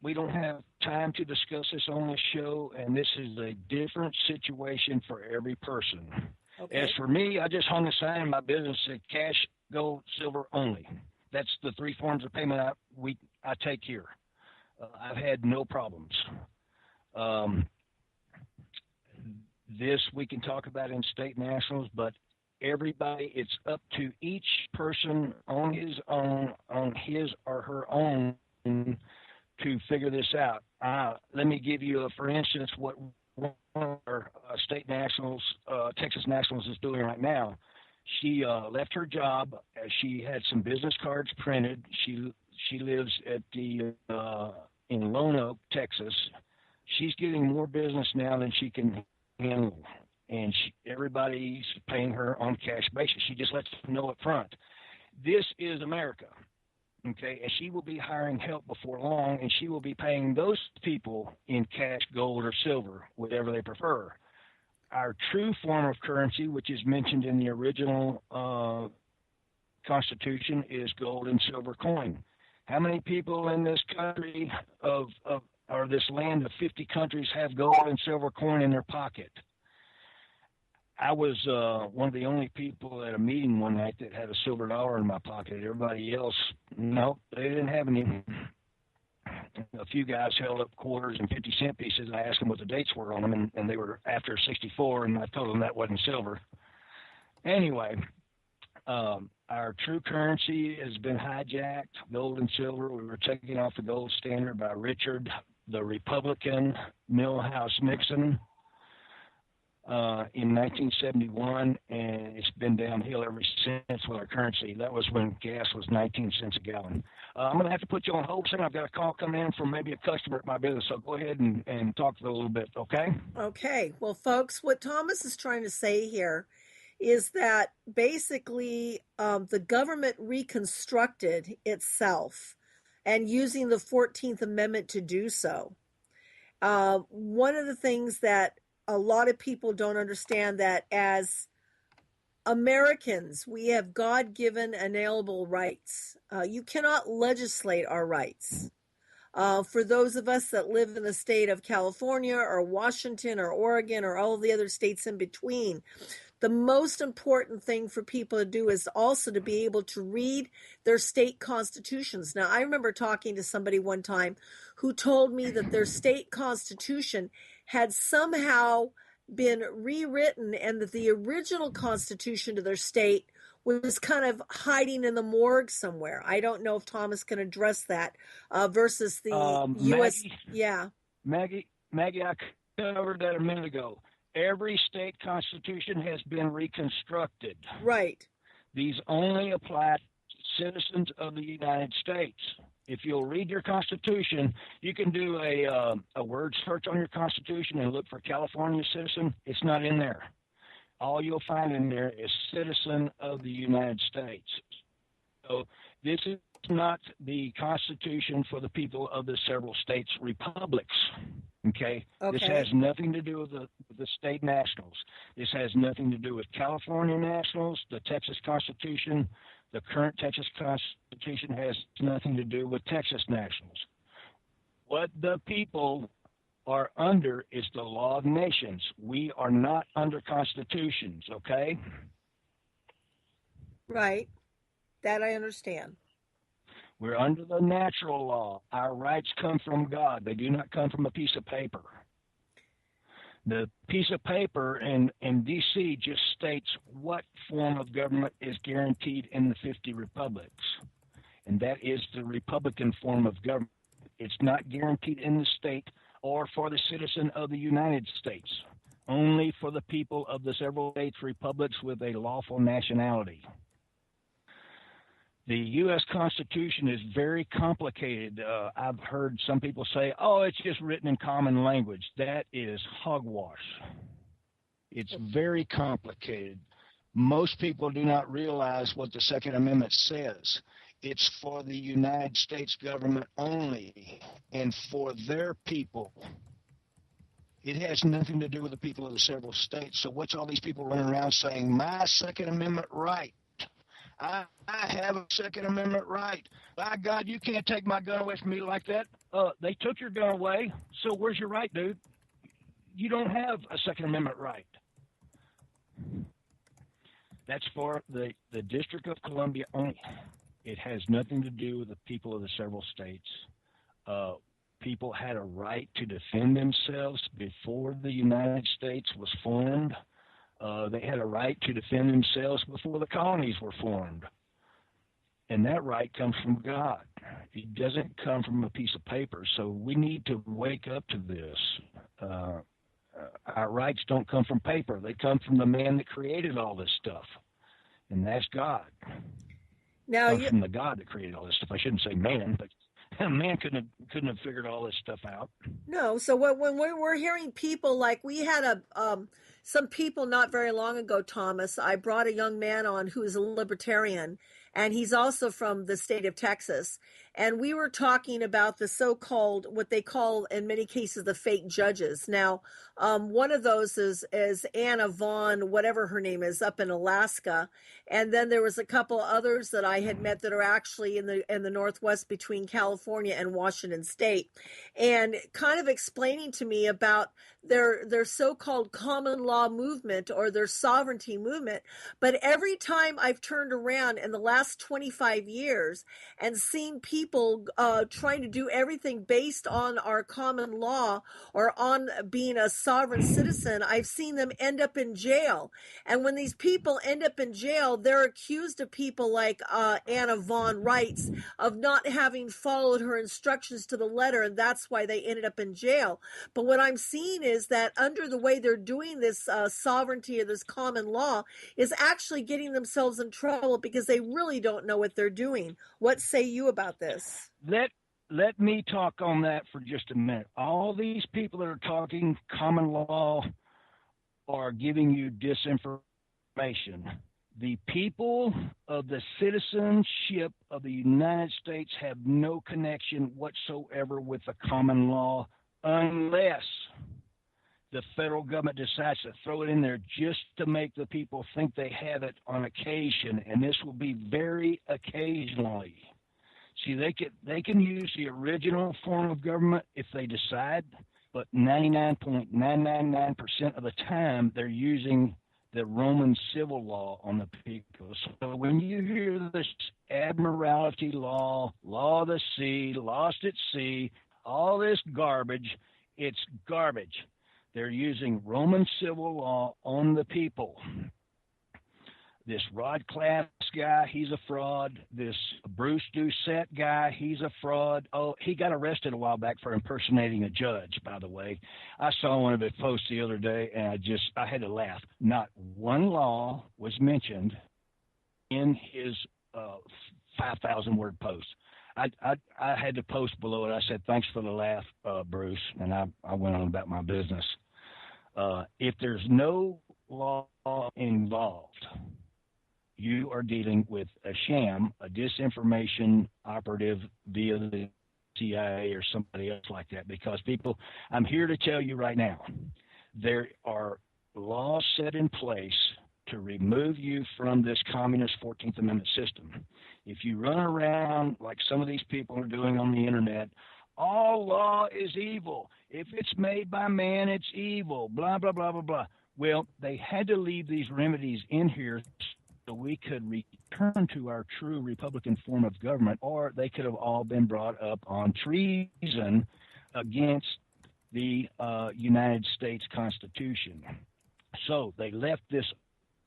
We don't have time to discuss this on the show, and this is a different situation for every person. Okay. As for me, I just hung a sign in my business that said cash, gold, silver only. That's the three forms of payment I take here. I've had no problems. This we can talk about in state nationals, but everybody, it's up to each person on his own, on his or her own, to figure this out. Let me give you, for instance, what one of our state nationals, Texas Nationals, is doing right now. She left her job. She had some business cards printed. She lives at in Lone Oak, Texas. She's getting more business now than she can handle, and everybody's paying her on cash basis. She just lets them know up front. This is America. Okay, and she will be hiring help before long, and she will be paying those people in cash, gold, or silver, whatever they prefer. Our true form of currency, which is mentioned in the original Constitution, is gold and silver coin. How many people in this country or this land of 50 countries have gold and silver coin in their pocket? I was one of the only people at a meeting one night that had a silver dollar in my pocket. Everybody else, no, they didn't have any. A few guys held up quarters and 50-cent pieces. I asked them what the dates were on them, and they were after 64, and I told them that wasn't silver. Anyway, our true currency has been hijacked, gold and silver. We were taken off the gold standard by Richard, the Republican Milhouse Nixon, in 1971, and it's been downhill ever since with our currency. That was when gas was 19 cents a gallon. I'm going to have to put you on hold, Sam. I've got a call coming in from maybe a customer at my business, so go ahead and talk for a little bit, okay? Okay. Well, folks, what Thomas is trying to say here is that basically the government reconstructed itself and using the 14th Amendment to do so. One of the things that a lot of people don't understand, that as Americans, we have God-given inalienable rights. You cannot legislate our rights. For those of us that live in the state of California or Washington or Oregon or all of the other states in between, the most important thing for people to do is also to be able to read their state constitutions. Now, I remember talking to somebody one time who told me that their state constitution had somehow been rewritten and that the original constitution to their state was kind of hiding in the morgue somewhere. I don't know if Thomas can address that versus the U.S. Maggie, Yeah. Maggie, I covered that a minute ago. Every state constitution has been reconstructed. Right. These only apply to citizens of the United States. If you'll read your Constitution, you can do a word search on your Constitution and look for California citizen. It's not in there. All you'll find in there is citizen of the United States. So this is not the Constitution for the people of the several states republics. Okay? This has nothing to do with the state nationals. This has nothing to do with California nationals, the Texas Constitution. The current Texas Constitution has nothing to do with Texas nationals. What the people are under is the law of nations. We are not under constitutions, okay? Right. That I understand. We're under the natural law. Our rights come from God. They do not come from a piece of paper. The piece of paper in D.C. just states what form of government is guaranteed in the 50 republics, and that is the Republican form of government. It's not guaranteed in the state or for the citizen of the United States, only for the people of the several states republics with a lawful nationality. The U.S. Constitution is very complicated. I've heard some people say, oh, it's just written in common language. That is hogwash. It's very complicated. Most people do not realize what the Second Amendment says. It's for the United States government only and for their people. It has nothing to do with the people of the several states. So what's all these people running around saying, my Second Amendment right? I have a Second Amendment right. By God, you can't take my gun away from me like that. They took your gun away, so where's your right, dude? You don't have a Second Amendment right. That's for the District of Columbia only. It has nothing to do with the people of the several states. People had a right to defend themselves before the United States was formed. They had a right to defend themselves before the colonies were formed. And that right comes from God. It doesn't come from a piece of paper. So we need to wake up to this. Our rights don't come from paper. They come from the man that created all this stuff. And that's God. Now, comes from the God that created all this stuff. I shouldn't say man, but man couldn't have figured all this stuff out. No. So when we're hearing people like we had some people not very long ago, Thomas, I brought a young man on who is a libertarian, and he's also from the state of Texas. And we were talking about the so-called, what they call in many cases, the fake judges. Now, one of those is Anna Vaughn, whatever her name is, up in Alaska. And then there was a couple others that I had met that are actually in the Northwest between California and Washington State. And kind of explaining to me about their so-called common law movement or their sovereignty movement. But every time I've turned around in the last 25 years and seen people trying to do everything based on our common law or on being a sovereign citizen, I've seen them end up in jail. And when these people end up in jail, they're accused of people like Anna Vaughn writes of not having followed her instructions to the letter, and that's why they ended up in jail. But what I'm seeing is that under the way they're doing this sovereignty or this common law is actually getting themselves in trouble because they really don't know what they're doing. What say you about this? Let me talk on that for just a minute. All these people that are talking common law are giving you disinformation. The people of the citizenship of the United States have no connection whatsoever with the common law unless the federal government decides to throw it in there just to make the people think they have it on occasion, and this will be very occasionally. See, they can use the original form of government if they decide, but 99.999% of the time they're using the Roman civil law on the people. So when you hear this admiralty law, law of the sea, lost at sea, all this garbage, it's garbage. They're using Roman civil law on the people. This Rod Class guy, he's a fraud. This Bruce Doucette guy, he's a fraud. Oh, he got arrested a while back for impersonating a judge, by the way. I saw one of his posts the other day, and I had to laugh. Not one law was mentioned in his 5,000-word post. I had to post below it. I said, thanks for the laugh, Bruce. And I went on about my business. If there's no law involved, you are dealing with a sham, a disinformation operative via the CIA or somebody else like that. Because people, I'm here to tell you right now, there are laws set in place to remove you from this communist 14th Amendment system. If you run around like some of these people are doing on the internet, all law is evil. If it's made by man, it's evil, blah, blah, blah, blah, blah. Well, they had to leave these remedies in here so we could return to our true Republican form of government, or they could have all been brought up on treason against the United States Constitution. So they left this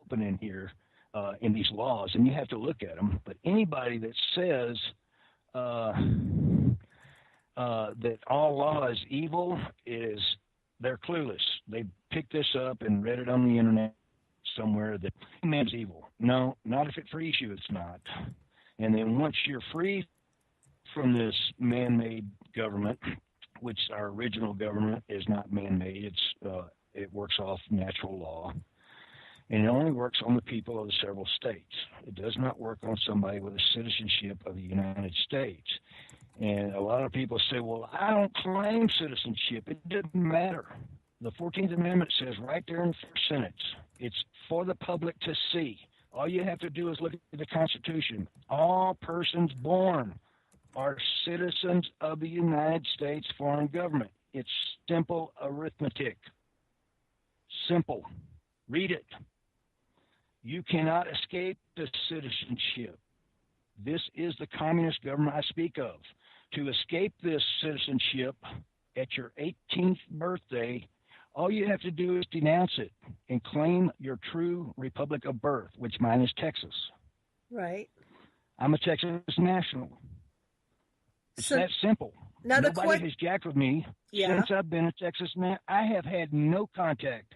open in here in these laws, and you have to look at them. But anybody that says that all law is evil they're clueless. They picked this up and read it on the internet somewhere that man's evil. No, not if it frees you, it's not. And then once you're free from this man-made government, which our original government is not man-made, it works off natural law, and it only works on the people of the several states. It does not work on somebody with a citizenship of the United States. And a lot of people say, well, I don't claim citizenship. It doesn't matter. The 14th Amendment says right there in the first sentence, it's for the public to see. All you have to do is look at the Constitution. All persons born are citizens of the United States foreign government. It's simple arithmetic. Simple. Read it. You cannot escape the citizenship. This is the communist government I speak of. To escape this citizenship at your 18th birthday, all you have to do is denounce it and claim your true republic of birth, which mine is Texas. Right. I'm a Texas national. It's that simple. Now Nobody has jacked with me since I've been a Texas national. I have had no contact.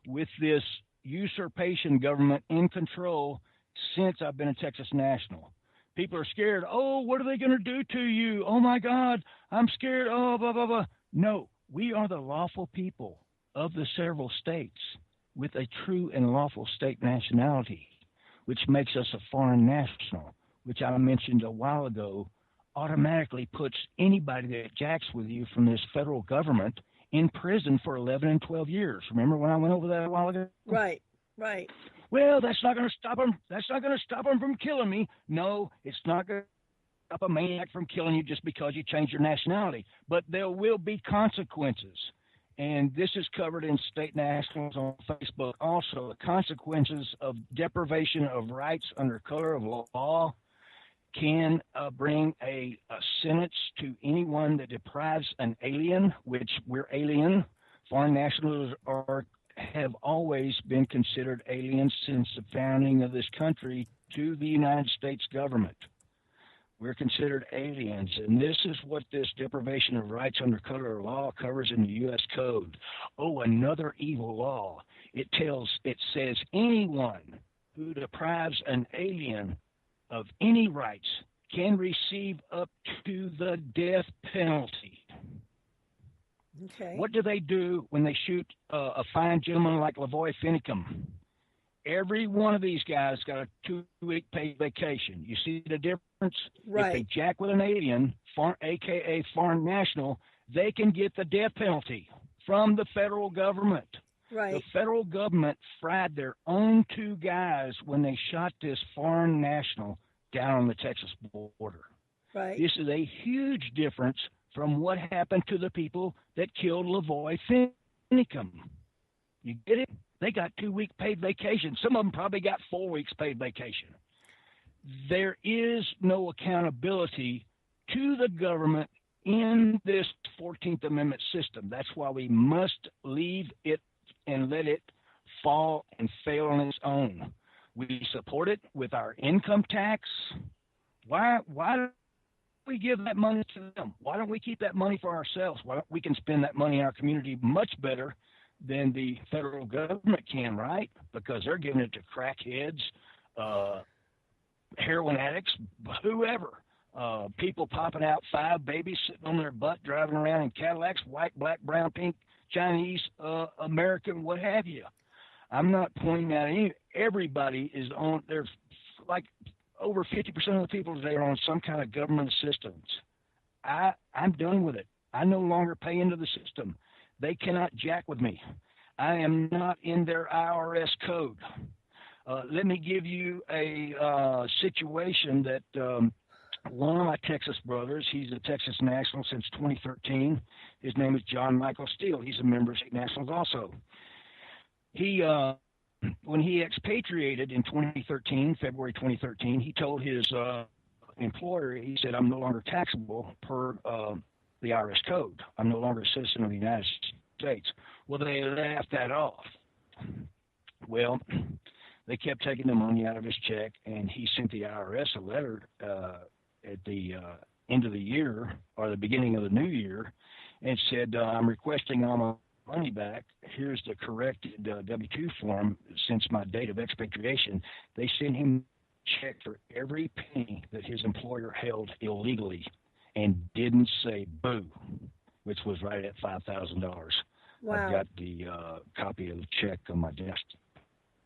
With this usurpation government in control since I've been a Texas national. People are scared. Oh, what are they going to do to you? Oh, my God, I'm scared. Oh, blah, blah, blah. No, we are the lawful people of the several states with a true and lawful state nationality, which makes us a foreign national, which I mentioned a while ago, automatically puts anybody that jacks with you from this federal government in prison for 11 and 12 years. Remember when I went over that a while ago? Right, right. Well, that's not going to stop them. That's not going to stop them from killing me. No, it's not going to stop a maniac from killing you just because you change your nationality. But there will be consequences. And this is covered in State Nationals on Facebook. Also, the consequences of deprivation of rights under color of law can bring a sentence to anyone that deprives an alien, which we're alien. Foreign nationals have always been considered aliens since the founding of this country to the United States government. We're considered aliens, and this is what this deprivation of rights under color of law covers in the U.S. Code. Oh, another evil law. It says anyone who deprives an alien of any rights can receive up to the death penalty. Okay. What do they do when they shoot a fine gentleman like Lavoy Finicum? Every one of these guys got a 2-week paid vacation. You see the difference? Right. If they jack with an alien, a.k.a. foreign national, they can get the death penalty from the federal government. Right. The federal government fried their own 2 guys when they shot this foreign national down on the Texas border. Right. This is a huge difference from what happened to the people that killed Lavoy Finicum. You get it? They got 2-week paid vacation. Some of them probably got 4 weeks paid vacation. There is no accountability to the government in this 14th Amendment system. That's why we must leave it and let it fall and fail on its own. We support it with our income tax. Why don't we give that money to them? Why don't we keep that money for ourselves? Why don't we can spend that money in our community much better than the federal government can, right? Because they're giving it to crackheads, heroin addicts, whoever. People popping out, 5 babies sitting on their butt, driving around in Cadillacs, white, black, brown, pink, Chinese, American, what have you. I'm not pointing out any. Everybody is on. There's like over 50% of the people today are on some kind of government assistance. I'm done with it. I no longer pay into the system. They cannot jack with me. I am not in their IRS code. Let me give you a situation that one of my Texas brothers, he's a Texas National since 2013. His name is John Michael Steele. He's a member of State Nationals also. He, when he expatriated in 2013, February 2013, he told his employer, he said, I'm no longer taxable per the IRS code. I'm no longer a citizen of the United States. Well, they laughed that off. Well, they kept taking the money out of his check, and he sent the IRS a letter at the end of the year or the beginning of the new year and said, I'm requesting all my money back. Here's the corrected W-2 form since my date of expatriation. They sent him a check for every penny that his employer held illegally and didn't say boo, which was right at $5,000. Wow. I've got the copy of the check on my desk.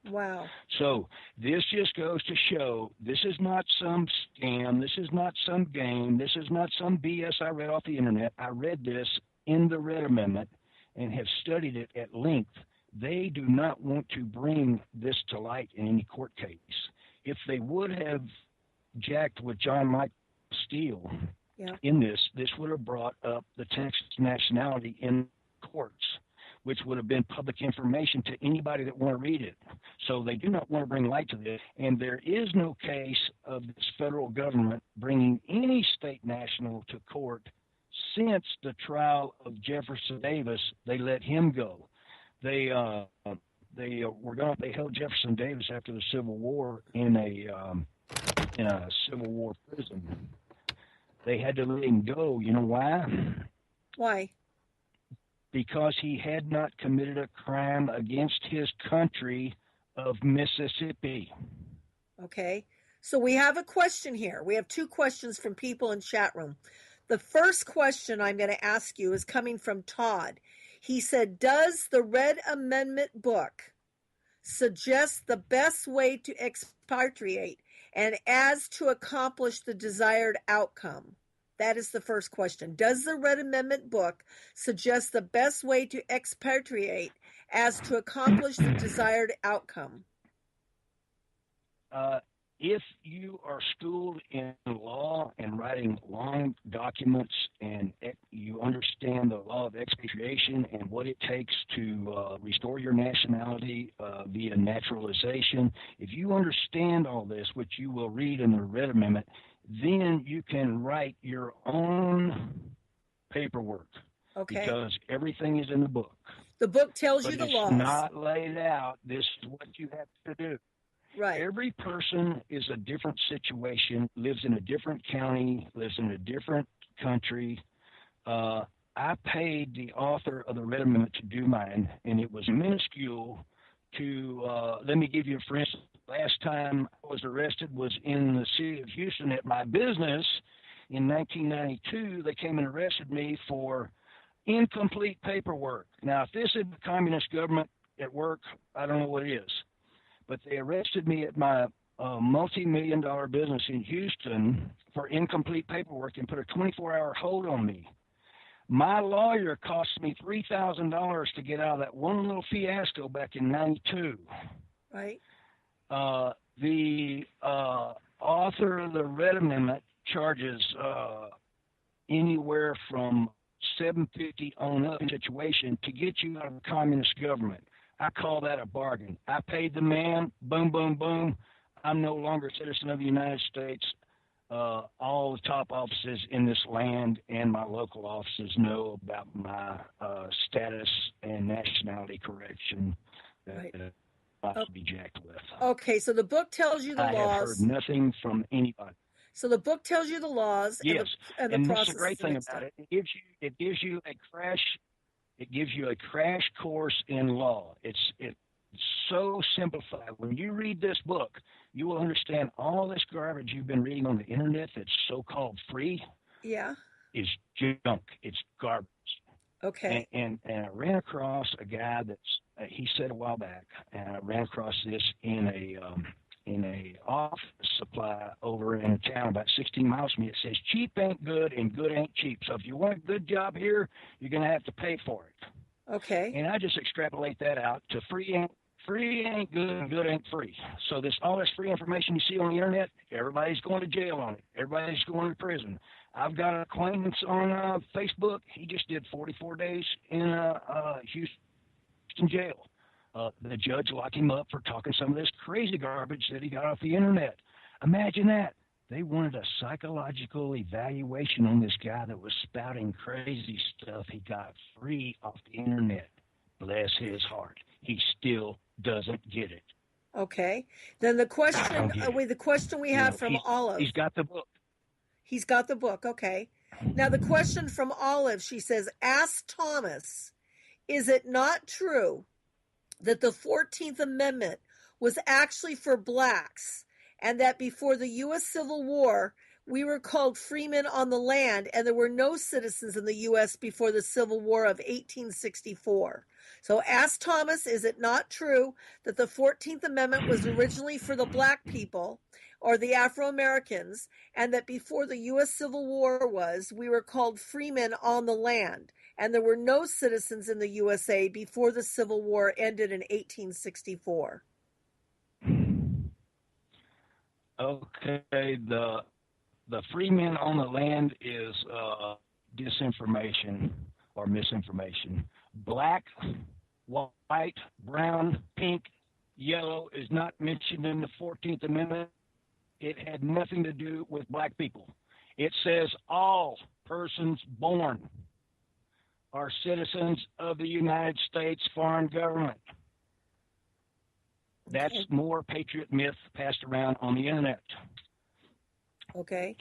Wow. So this just goes to show this is not some scam. This is not some game. This is not some BS I read off the internet. I read this in the Red Amendment and have studied it at length. They do not want to bring this to light in any court case. If they would have jacked with John Michael Steele in this would have brought up the Texas nationality in courts, which would have been public information to anybody that want to read it. So they do not want to bring light to this. And there is no case of this federal government bringing any state national to court since the trial of Jefferson Davis. They let him go. They held Jefferson Davis after the Civil War in a Civil War prison. They had to let him go. You know why? Why? Because he had not committed a crime against his country of Mississippi. Okay. So we have a question here. We have 2 questions from people in chat room. The first question I'm going to ask you is coming from Todd. He said, does the Red Amendment book suggest the best way to expatriate and as to accomplish the desired outcome? That is the first question. Does the Red Amendment book suggest the best way to expatriate as to accomplish the desired outcome? If you are schooled in law and writing long documents and you understand the law of expatriation and what it takes to restore your nationality via naturalization, if you understand all this, which you will read in the Red Amendment, then you can write your own paperwork. Okay. Because everything is in the book. The book tells you the laws. It's not laid out. This is what you have to do. Right. Every person is a different situation, lives in a different county, lives in a different country. I paid the author of the Red Amendment to do mine, and it was minuscule to, let me give you, for instance, last time I was arrested was in the city of Houston at my business in 1992. They came and arrested me for incomplete paperwork. Now, if this is the communist government at work, I don't know what it is. But they arrested me at my multi-million-dollar business in Houston for incomplete paperwork and put a 24-hour hold on me. My lawyer cost me $3,000 to get out of that one little fiasco back in '92. Right. The author of the Red Amendment charges anywhere from $750 on up in situation to get you out of the communist government. I call that a bargain. I paid the man, boom, boom, boom. I'm no longer a citizen of the United States. All the top offices in this land and my local offices know about my status and nationality correction that I should be jacked with. Okay, so the book tells you the laws. I have heard nothing from anybody. So the book tells you the laws. Yes, and the that's the great thing about it. It gives you a crash course in law. so simplified. When you read this book, you will understand all this garbage you've been reading on the internet that's so-called free is junk. It's garbage. Okay. And I ran across a guy that's, he said a while back, and I ran across this in a office supply over in a town about 16 miles from me. It says, cheap ain't good and good ain't cheap. So if you want a good job here, you're going to have to pay for it. Okay. And I just extrapolate that out to free ain't good and good ain't free. So all this free information you see on the internet, everybody's going to jail on it. Everybody's going to prison. I've got an acquaintance on Facebook. He just did 44 days in Houston jail. The judge locked him up for talking some of this crazy garbage that he got off the internet. Imagine that. They wanted a psychological evaluation on this guy that was spouting crazy stuff he got free off the internet. Bless his heart. He still doesn't get it. Okay. Then the question, the question we have from Olive. He's got the book. He's got the book. Okay. Now the question from Olive, she says, ask Thomas, is it not true that the 14th Amendment was actually for blacks and that before the U.S. Civil War, we were called freemen on the land and there were no citizens in the U.S. before the Civil War of 1864? So ask Thomas, is it not true that the 14th Amendment was originally for the black people or the Afro-Americans, and that before the U.S. Civil War we were called freemen on the land, and there were no citizens in the USA before the Civil War ended in 1864? Okay, the freemen on the land is disinformation or misinformation. Black, white, brown, pink, yellow is not mentioned in the 14th Amendment. It had nothing to do with black people. It says all persons born are citizens of the United States foreign government. That's more patriot myth passed around on the internet. Okay.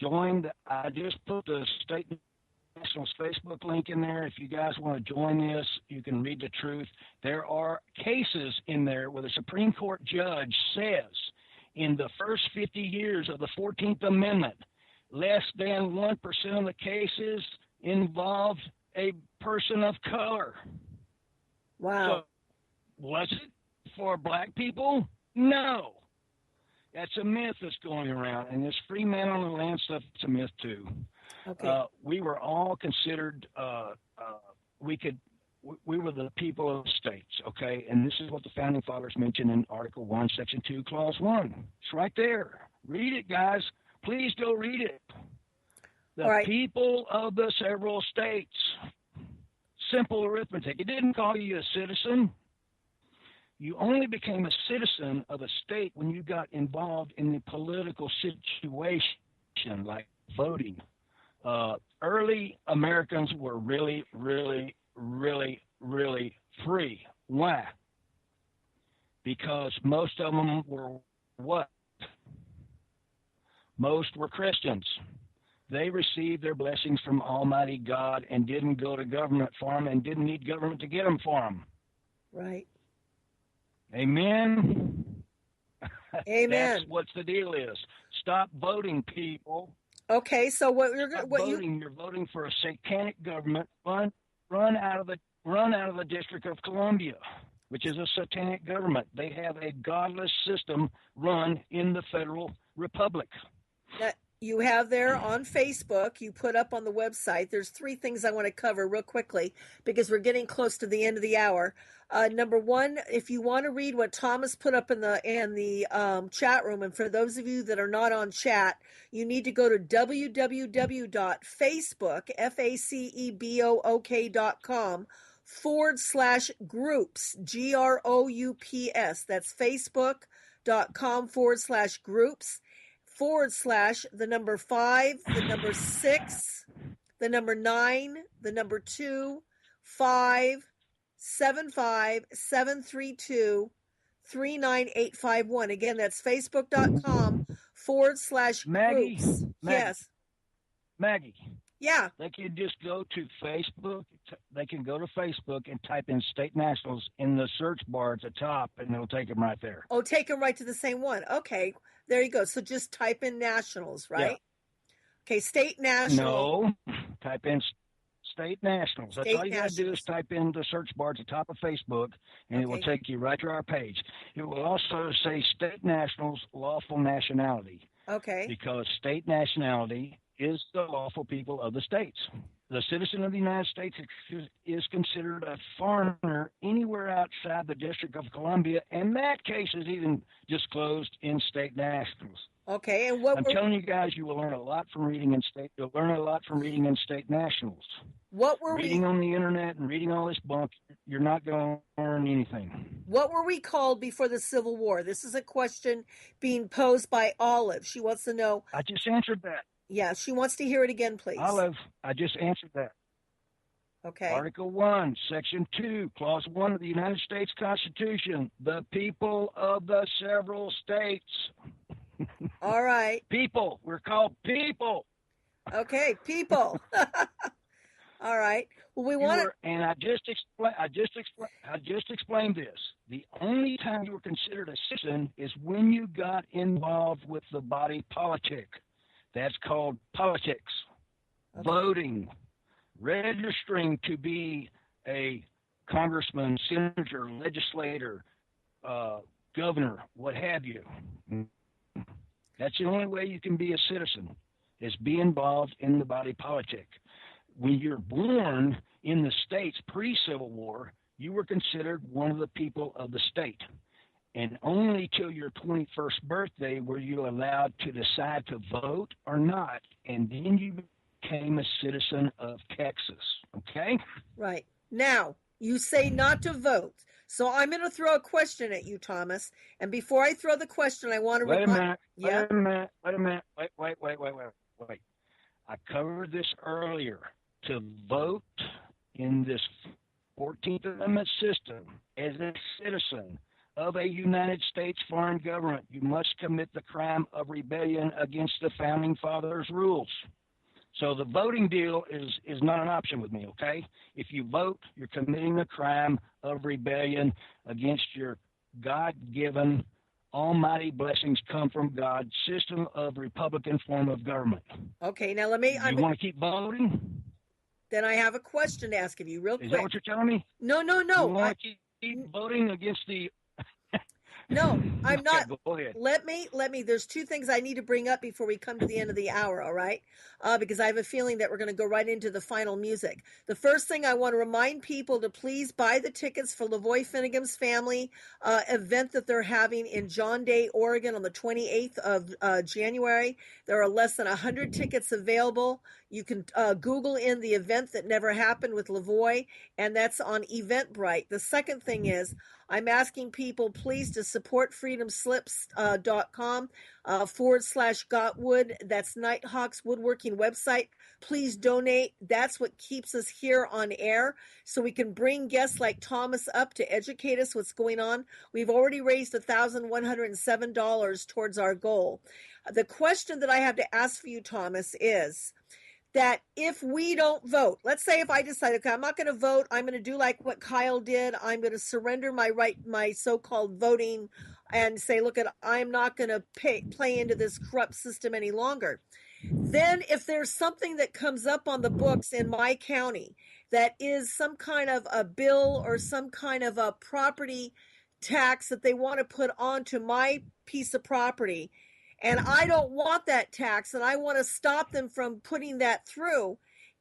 I just put the State National's Facebook link in there. If you guys want to join this, you can read the truth. There are cases in there where the Supreme Court judge says in the first 50 years of the 14th Amendment, less than 1% of the cases involved a person of color. Wow. So, was it for black people? No. That's a myth that's going around, and this free man on the land stuff, it's a myth too. Okay. We were all considered, we were the people of the states, okay? And this is what the Founding Fathers mentioned in Article 1, Section 2, Clause 1. It's right there. Read it, guys. Please go read it. The people of the several states. Simple arithmetic. It didn't call you a citizen. You only became a citizen of a state when you got involved in the political situation, like voting. Early Americans were really, really, really, really free. Why? Because most of them were what? Most were Christians. They received their blessings from Almighty God and didn't go to government for them and didn't need government to get them for them. Right. Amen. Amen. That's what the deal is. Stop voting, people. Okay, so you're voting for a satanic government run out of the District of Columbia, which is a satanic government. They have a godless system run in the federal republic. That you have there on Facebook, you put up on the website. There's 3 things I want to cover real quickly because we're getting close to the end of the hour. Number 1, if you want to read what Thomas put up in the chat room, and for those of you that are not on chat, you need to go to www.facebook.com/groups, GROUPS. That's facebook.com/groups. / the number 5, the number 6, the number 9, the number 2, 5, 75 732 39851. Again, that's facebook.com / Maggie, groups. Yes. Maggie, Yeah. they can just go to Facebook. They can go to Facebook and type in State Nationals in the search bar at the top, and it'll take them right there. Oh, take them right to the same one. Okay, there you go. So just type in nationals, Yeah. right? Okay, state national. No, type in State Nationals. That's State all you got to do is nationals. type in the search bar at the top of Facebook, and it will Okay. take you right to our page. It will also say State Nationals Lawful Nationality, Okay. because state nationality is the lawful people of the states. The citizen of the United States is considered a foreigner anywhere outside the District of Columbia, and that case is even disclosed in State Nationals. Okay. And what I'm telling you guys, you will learn a lot from reading in state. You'll learn a lot from reading in State Nationals. were Reading we on the internet and reading all this bunk, you're not going to learn anything. what were we called before the Civil War? This is a question being posed by Olive. She wants to know. I just answered that. Yeah, she wants to hear it again, please. Olive, I just answered that. Okay. Article 1, Section 2, Clause 1 of the United States Constitution. The people of the several states. All right. People. We're called people. Okay, people. All right. Well, we want to. And I just explained this. The only time you were considered a citizen is when you got involved with the body politic. That's called politics. Okay. Voting, registering to be a congressman, senator, legislator, governor, what have you. That's the only way you can be a citizen, is be involved in the body politic. When you're born in the states pre-Civil War, you were considered one of the people of the state. And only till your 21st birthday were you allowed to decide to vote or not. And then you became a citizen of Texas. Okay? Right. Now, you say not to vote. So I'm going to throw a question at you, Thomas. And before I throw the question, I want to Wait a minute. Yeah. Wait. I covered this earlier. To vote in this 14th Amendment system as a citizen of a United States foreign government, you must commit the crime of rebellion against the Founding Fathers' rules. So the voting deal is not an option with me, okay? If you vote, you're committing the crime of rebellion against your God-given almighty blessings come from God system of Republican form of government. Okay, now let me. You want to keep voting? Then I have a question to ask of you, real quick. Is that what you're telling me? No. You want to keep voting against the... No, I'm not. Go ahead. Let me. There's two things I need to bring up before we come to the end of the hour, all right? Because I have a feeling that we're going to go right into the final music. The first thing I want to remind people to please buy the tickets for Lavoy Finnegan's family event that they're having in John Day, Oregon on the 28th of January. There are less than 100 tickets available. You can Google in the event that never happened with Lavoy, and that's on Eventbrite. The second thing is I'm asking people please to support freedomslips.com /Gotwood. That's Nighthawk's woodworking website. Please donate. That's what keeps us here on air, so we can bring guests like Thomas up to educate us what's going on. We've already raised $1,107 towards our goal. The question that I have to ask for you, Thomas, is that if we don't vote, let's say if I decide, okay, I'm not going to vote, I'm going to do like what Kyle did, I'm going to surrender my so-called voting and say, look, I'm not going to play into this corrupt system any longer. Then if there's something that comes up on the books in my county that is some kind of a bill or some kind of a property tax that they want to put onto my piece of property, and I don't want that tax, and I want to stop them from putting that through.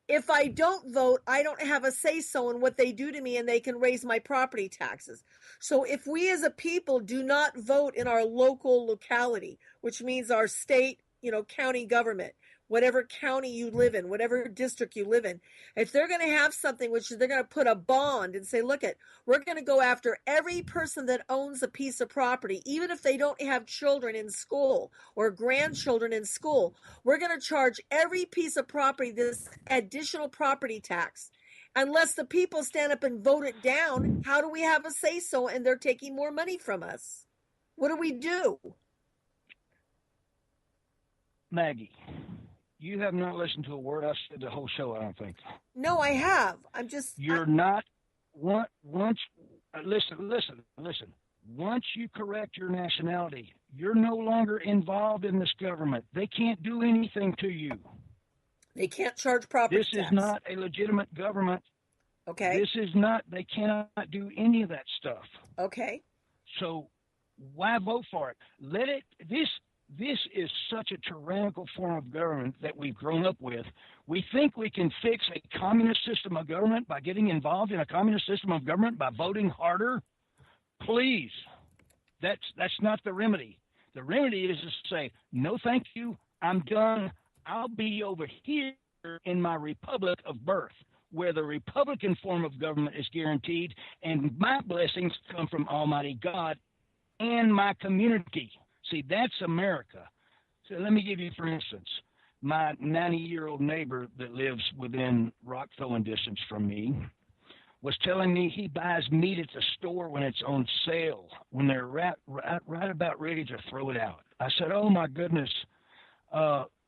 If I don't vote, I don't have a say-so in what they do to me, and they can raise my property taxes. So if we as a people do not vote in our local locality, which means our state, county government, whatever county you live in, whatever district you live in, if they're going to have something, which they're going to put a bond and say, look, we're going to go after every person that owns a piece of property, even if they don't have children in school or grandchildren in school, we're going to charge every piece of property this additional property tax. Unless the people stand up and vote it down, how do we have a say-so and they're taking more money from us? What do we do? Maggie, You have not listened to a word I said the whole show, I don't think. No, I have. You're not, once, listen. Once you correct your nationality, you're no longer involved in this government. They can't do anything to you. They can't charge property This tax. is not a legitimate government. Okay. This is not, they cannot do any of that stuff. Okay. So why vote for it? This is such a tyrannical form of government that we've grown up with. We think we can fix a communist system of government by getting involved in a communist system of government by voting harder. Please, that's not the remedy. The remedy is to say, no, thank you. I'm done. I'll be over here in my republic of birth, where the Republican form of government is guaranteed, and my blessings come from Almighty God and my community. See, that's America. So let me give you, for instance, my 90-year-old neighbor that lives within rock throwing distance from me was telling me he buys meat at the store when it's on sale, when they're right about ready to throw it out. I said, oh, my goodness,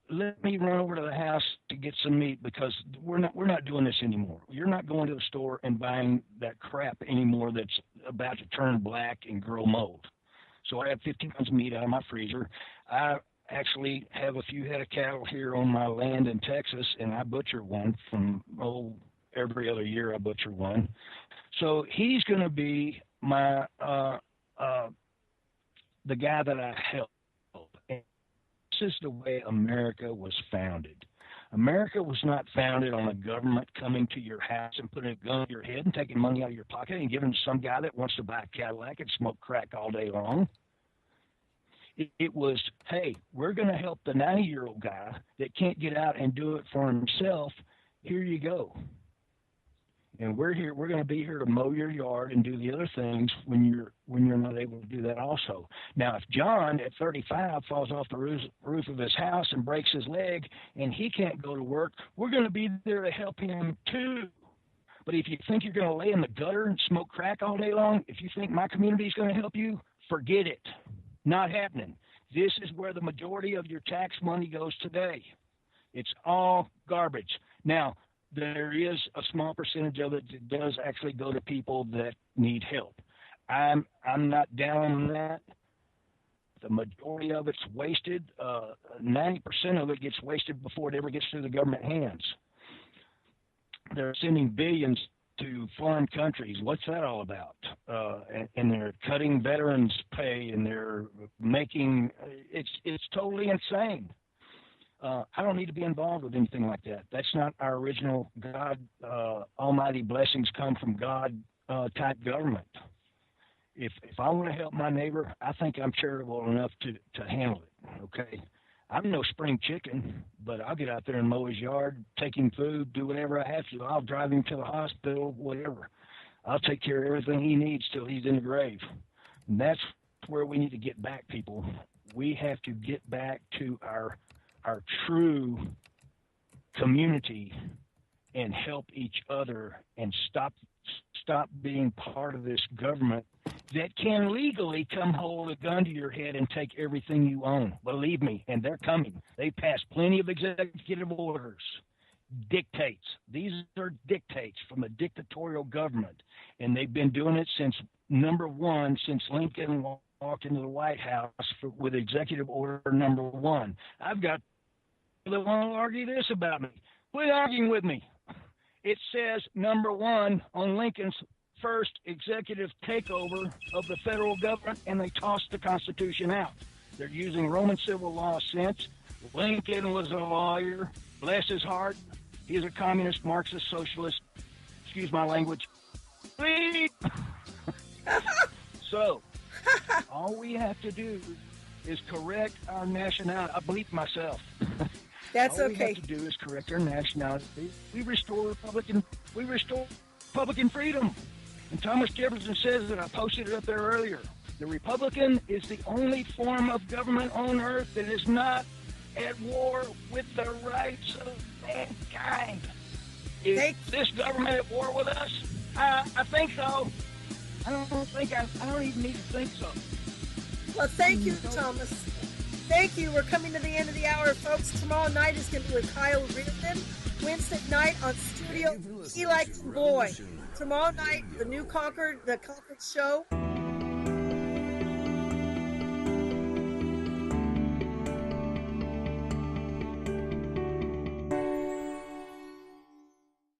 let me run over to the house to get some meat, because we're not doing this anymore. You're not going to the store and buying that crap anymore that's about to turn black and grow mold. So I have 15 pounds of meat out of my freezer. I actually have a few head of cattle here on my land in Texas, and I butcher one from, every other year I butcher one. So he's going to be my the guy that I help. And this is the way America was founded. America was not founded on a government coming to your house and putting a gun to your head and taking money out of your pocket and giving it to some guy that wants to buy a Cadillac and smoke crack all day long. It was, hey, we're going to help the 90-year-old guy that can't get out and do it for himself. Here you go. And we're going to be here to mow your yard and do the other things when you're not able to do that also. Now, if John at 35 falls off the roof of his house and breaks his leg and he can't go to work, we're going to be there to help him too. But if you think you're going to lay in the gutter and smoke crack all day long, if you think my community is going to help you, forget it. Not happening. This is where the majority of your tax money goes today. It's all garbage. Now, there is a small percentage of it that does actually go to people that need help. I'm not down on that. The majority of it's wasted. 90% of it gets wasted before it ever gets through the government hands. They're sending billions to foreign countries. What's that all about? And they're cutting veterans' pay, and they're making it's totally insane. I don't need to be involved with anything like that. That's not our original God, almighty blessings come from God type government. If I want to help my neighbor, I think I'm charitable enough to handle it, okay? I'm no spring chicken, but I'll get out there and mow his yard, take him food, do whatever I have to. I'll drive him to the hospital, whatever. I'll take care of everything he needs till he's in the grave. And that's where we need to get back, people. We have to get back to our true community and help each other and stop being part of this government that can legally come hold a gun to your head and take everything you own. Believe me, and they're coming. They passed plenty of executive orders, dictates. These are dictates from a dictatorial government, and they've been doing it since Lincoln walked into the White House with executive order number 1. I've got people that want to argue this about me. Quit arguing with me. It says number 1 on Lincoln's first executive takeover of the federal government, and they tossed the Constitution out. They're using Roman civil law since. Lincoln was a lawyer. Bless his heart. He's a communist, Marxist, socialist. Excuse my language. Please. So, all we have to do is correct our nationality. I bleep myself. That's all okay. All we have to do is correct our nationality. We restore Republican freedom. And Thomas Jefferson says that, I posted it up there earlier. The Republican is the only form of government on earth that is not at war with the rights of mankind. Is this government at war with us? I think so. I don't even need to think so. Well, thank you, Thomas. Thank you. We're coming to the end of the hour, folks. Tomorrow night is going to be with Kyle Reardon. Wednesday night on Studio He Likes Boy. Tomorrow night, the Concord Show.